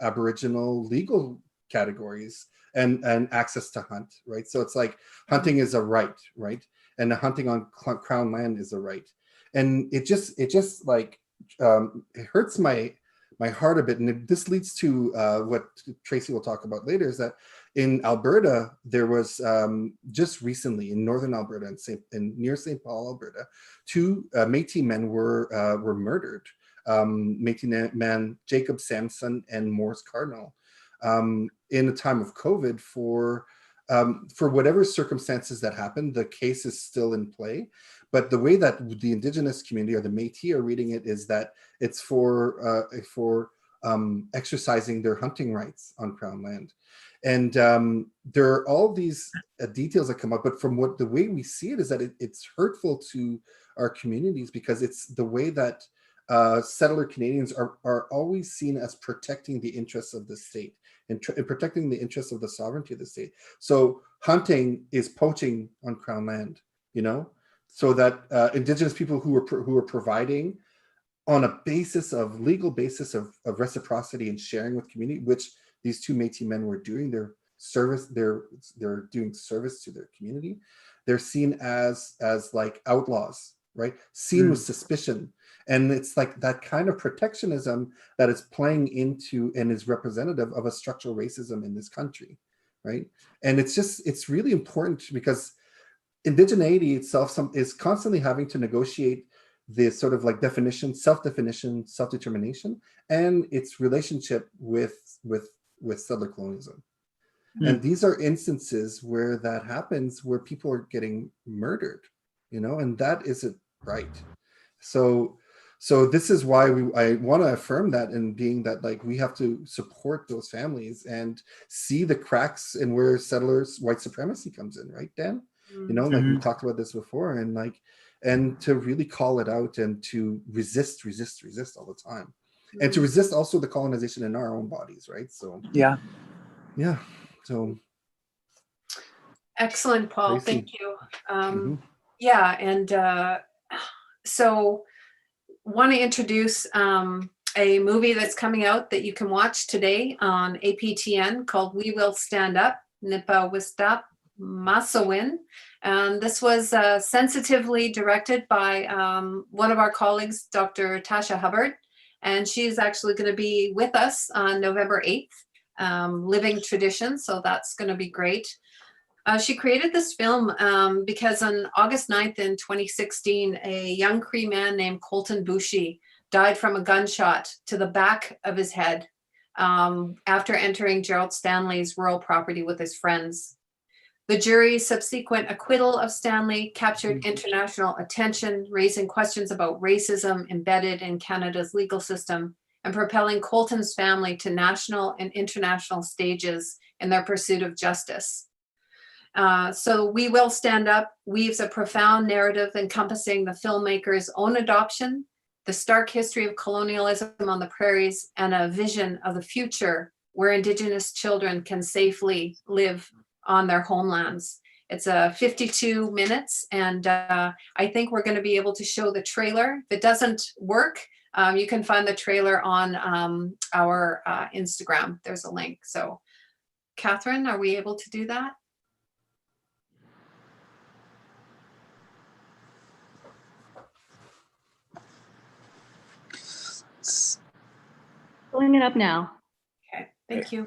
Aboriginal legal categories and access to hunt, right? So it's like hunting is a right, right? And the hunting on crown land is a right. And it just like it hurts my heart a bit. And this leads to what Tracy will talk about later, is that in Alberta, there was just recently in northern Alberta and near St. Paul, Alberta, 2 Métis men were murdered. Métis man Jacob Sampson and Maurice Cardinal in a time of COVID for whatever circumstances that happened. The case is still in play, but the way that the Indigenous community or the Métis are reading it is that it's for exercising their hunting rights on crown land. And there are all these details that come up, but from the way we see it is that it's hurtful to our communities, because it's the way that settler Canadians are always seen as protecting the interests of the state and protecting the interests of the sovereignty of the state. So hunting is poaching on crown land, so that Indigenous people who are providing on a legal basis of reciprocity and sharing with community, which these 2 Métis men were doing, they're doing service to their community. They're seen as like outlaws, right? Seen with suspicion. And it's like that kind of protectionism that is playing into and is representative of a structural racism in this country, right? And it's really important, because indigeneity itself is constantly having to negotiate the sort of like definition, self-definition, self-determination, and its relationship with settler colonialism. And these are instances where that happens, where people are getting murdered, and that isn't right. So this is why I want to affirm that, and being that like we have to support those families and see the cracks in where settlers white supremacy comes in, right, Dan? Like we talked about this before, and to really call it out and to resist all the time, and to resist also the colonization in our own bodies, right? So yeah. So excellent, Paul. Tracy. Thank you. Yeah, and so want to introduce a movie that's coming out that you can watch today on APTN called We Will Stand Up, nîpawistamâsowin. And this was sensitively directed by one of our colleagues, Dr. Tasha Hubbard. And she's actually going to be with us on November 8th, Living Tradition. So that's going to be great. She created this film because on August 9th in 2016, a young Cree man named Colton Boushie died from a gunshot to the back of his head after entering Gerald Stanley's rural property with his friends. The jury's subsequent acquittal of Stanley captured international attention, raising questions about racism embedded in Canada's legal system and propelling Colton's family to national and international stages in their pursuit of justice. So We Will Stand Up weaves a profound narrative encompassing the filmmaker's own adoption, the stark history of colonialism on the prairies, and a vision of the future where Indigenous children can safely live on their homelands. It's 52 minutes, and I think we're going to be able to show the trailer. If it doesn't work, you can find the trailer on our Instagram. There's a link. So, Catherine, are we able to do that? Pulling it up now. Okay, thank you.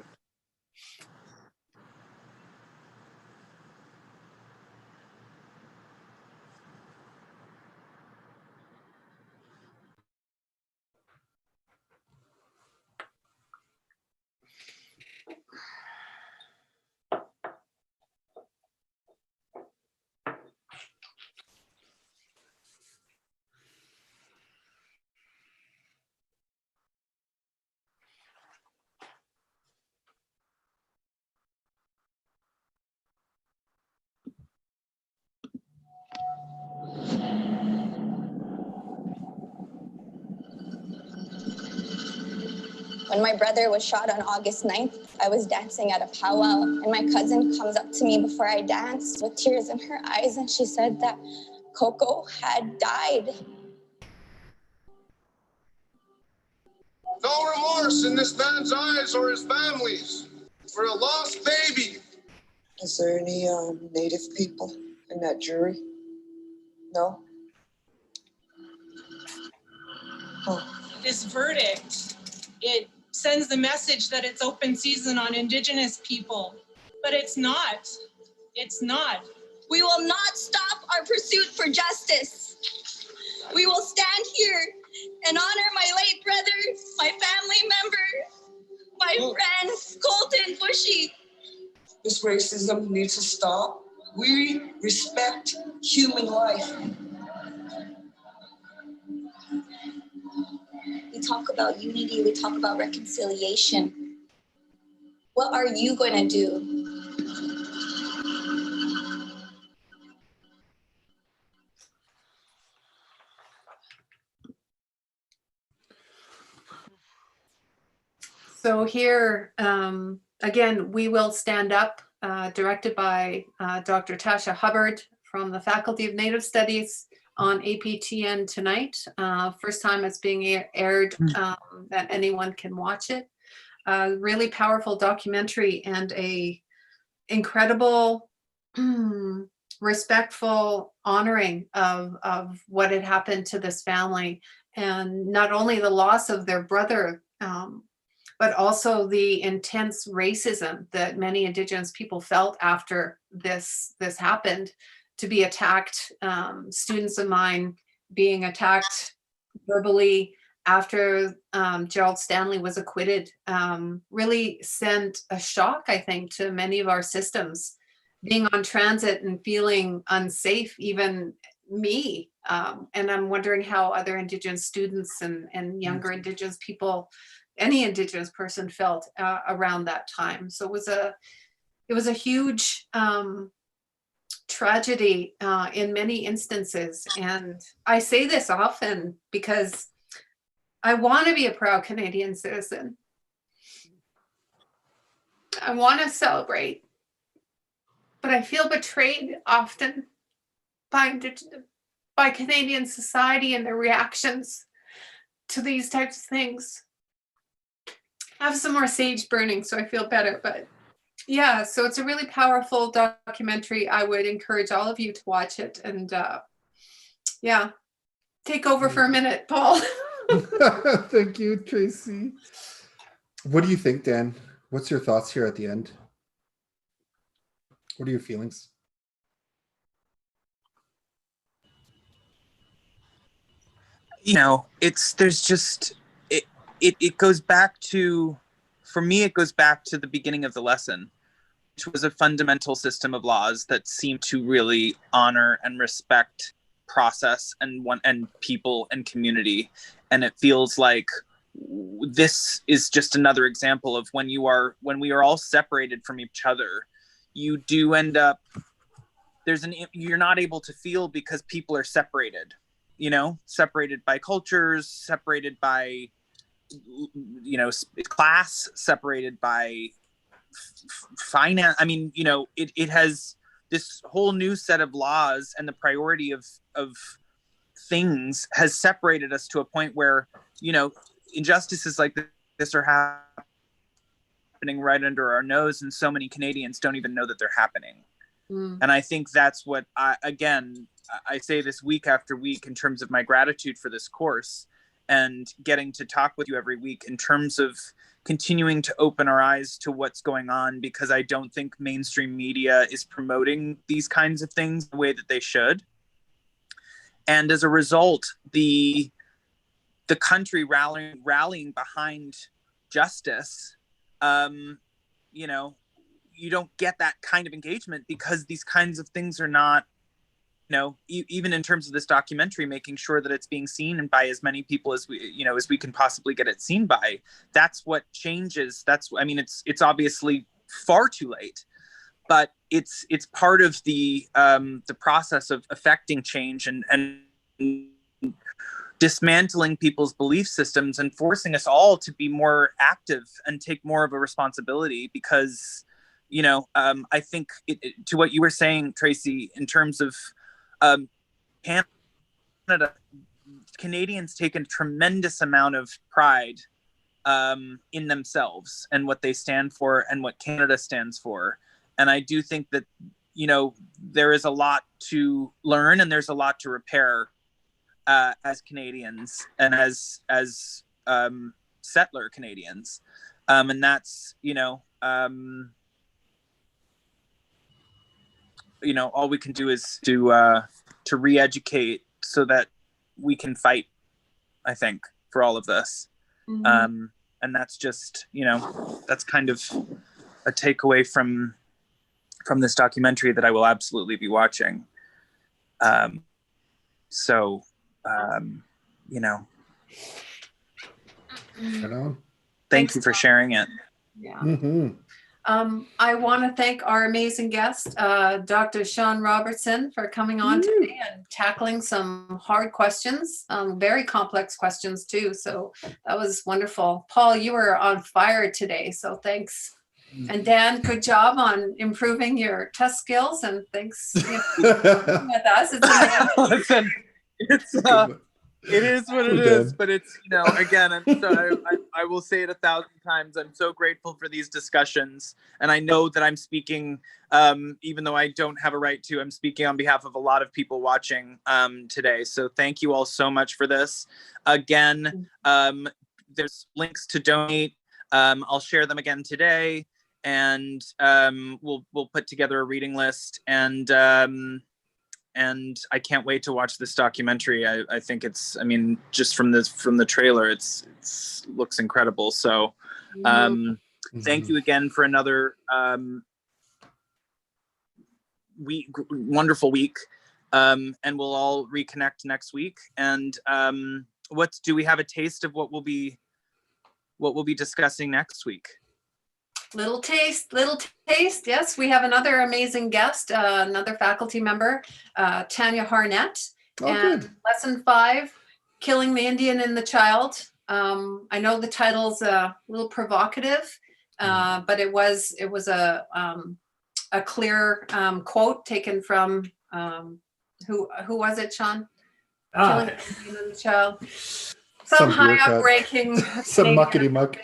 When my brother was shot on August 9th, I was dancing at a powwow, and my cousin comes up to me before I danced with tears in her eyes, and she said that Coco had died. No remorse in this man's eyes or his family's for a lost baby. Is there any Native people in that jury? No? Oh. This verdict, it sends the message that it's open season on Indigenous people, but it's not. It's not. We will not stop our pursuit for justice. We will stand here and honor my late brother, my family member, my friend, Colton Bushy. This racism needs to stop. We respect human life. We talk about unity, we talk about reconciliation. What are you going to do? So here, again, we will stand up, directed by Dr. Tasha Hubbard from the Faculty of Native Studies on APTN tonight. First time it's being aired that anyone can watch it. Really powerful documentary and a incredible, respectful honoring of what had happened to this family, and not only the loss of their brother, but also the intense racism that many Indigenous people felt after this happened. To be attacked, students of mine being attacked verbally after Gerald Stanley was acquitted, really sent a shock, I think, to many of our systems. Being on transit and feeling unsafe, even me, and I'm wondering how other Indigenous students and younger Indigenous people, any Indigenous person felt around that time. So it was a huge tragedy in many instances. And I say this often because I want to be a proud Canadian citizen. I want to celebrate, but I feel betrayed often by Canadian society and their reactions to these types of things. I have some more sage burning, so I feel better, but yeah, so it's a really powerful documentary. I would encourage all of you to watch it, and yeah, take over for a minute, Paul. Thank you, Tracy. What do you think, Dan? What's your thoughts here at the end? What are your feelings? You know, it goes back to, for me, it goes back to the beginning of the lesson, which was a fundamental system of laws that seemed to really honor and respect process and people and community. And it feels like this is just another example of when we are all separated from each other, you do end up, you're not able to feel because people are separated, separated by cultures, separated by, class, separated by finance. I mean, it has this whole new set of laws, and the priority of things has separated us to a point where, injustices like this are happening right under our nose, and so many Canadians don't even know that they're happening. And I think that's what I say this week after week in terms of my gratitude for this course and getting to talk with you every week in terms of continuing to open our eyes to what's going on, because I don't think mainstream media is promoting these kinds of things the way that they should. And as a result, the country rallying behind justice, you don't get that kind of engagement because these kinds of things are not, even in terms of this documentary, making sure that it's being seen and by as many people as we can possibly get it seen by. That's what changes. It's obviously far too late, but it's part of the process of affecting change and dismantling people's belief systems and forcing us all to be more active and take more of a responsibility. Because, you know, I think to what you were saying, Tracy, in terms of Canada, Canadians take a tremendous amount of pride in themselves and what they stand for and what Canada stands for. And I do think that, you know, there is a lot to learn and there's a lot to repair as Canadians and as settler Canadians. And that's, you know, all we can do is to re-educate so that we can fight, I think, for all of this. Mm-hmm. And that's just, you know, that's kind of a takeaway from this documentary that I will absolutely be watching. You know, thank you for sharing it. Yeah. Mm-hmm. I want to thank our amazing guest, Dr. Shawn Robertson, for coming on today and tackling some hard questions, very complex questions too. So that was wonderful. Paul, you were on fire today, so thanks. And Dan, good job on improving your test skills, and thanks for being with us. It's amazing. Listen, it is what it is, but it's, you know, again, I will say it 1,000 times. I'm so grateful for these discussions. And I know that I'm speaking, even though I don't have a right to, I'm speaking on behalf of a lot of people watching today. So thank you all so much for this. Again, there's links to donate. I'll share them again today. And we'll put together a reading list, and I can't wait to watch this documentary. I think it's, I mean, just from the trailer, it's looks incredible. So thank you again for another wonderful week. And we'll all reconnect next week. And do we have a taste of what we'll be discussing next week? Little taste. Yes, we have another amazing guest, another faculty member, Tanya Harnett. Good. Lesson 5, Killing the Indian and the Child. I know the title's a little provocative, but it was a clear quote taken from who was it, Shawn? Killing the Indian and the Child. Some high up-ranking some muckety muck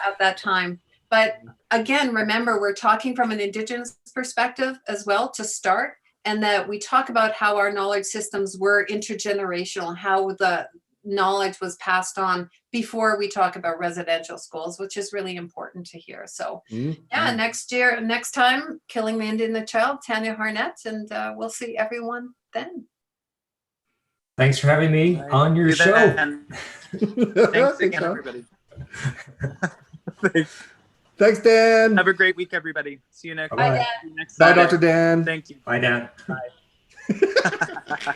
at that time. But again, remember, we're talking from an Indigenous perspective as well to start, and that we talk about how our knowledge systems were intergenerational, how the knowledge was passed on before we talk about residential schools, which is really important to hear. So next time, Killing the Indian and the Child, Tanya Harnett, and we'll see everyone then. Thanks for having me on your show. Thanks again, everybody. Thanks, Dan. Have a great week, everybody. See you next. Bye, Dan. Bye, Dr. Dan. Thank you. Bye, Dan. Bye.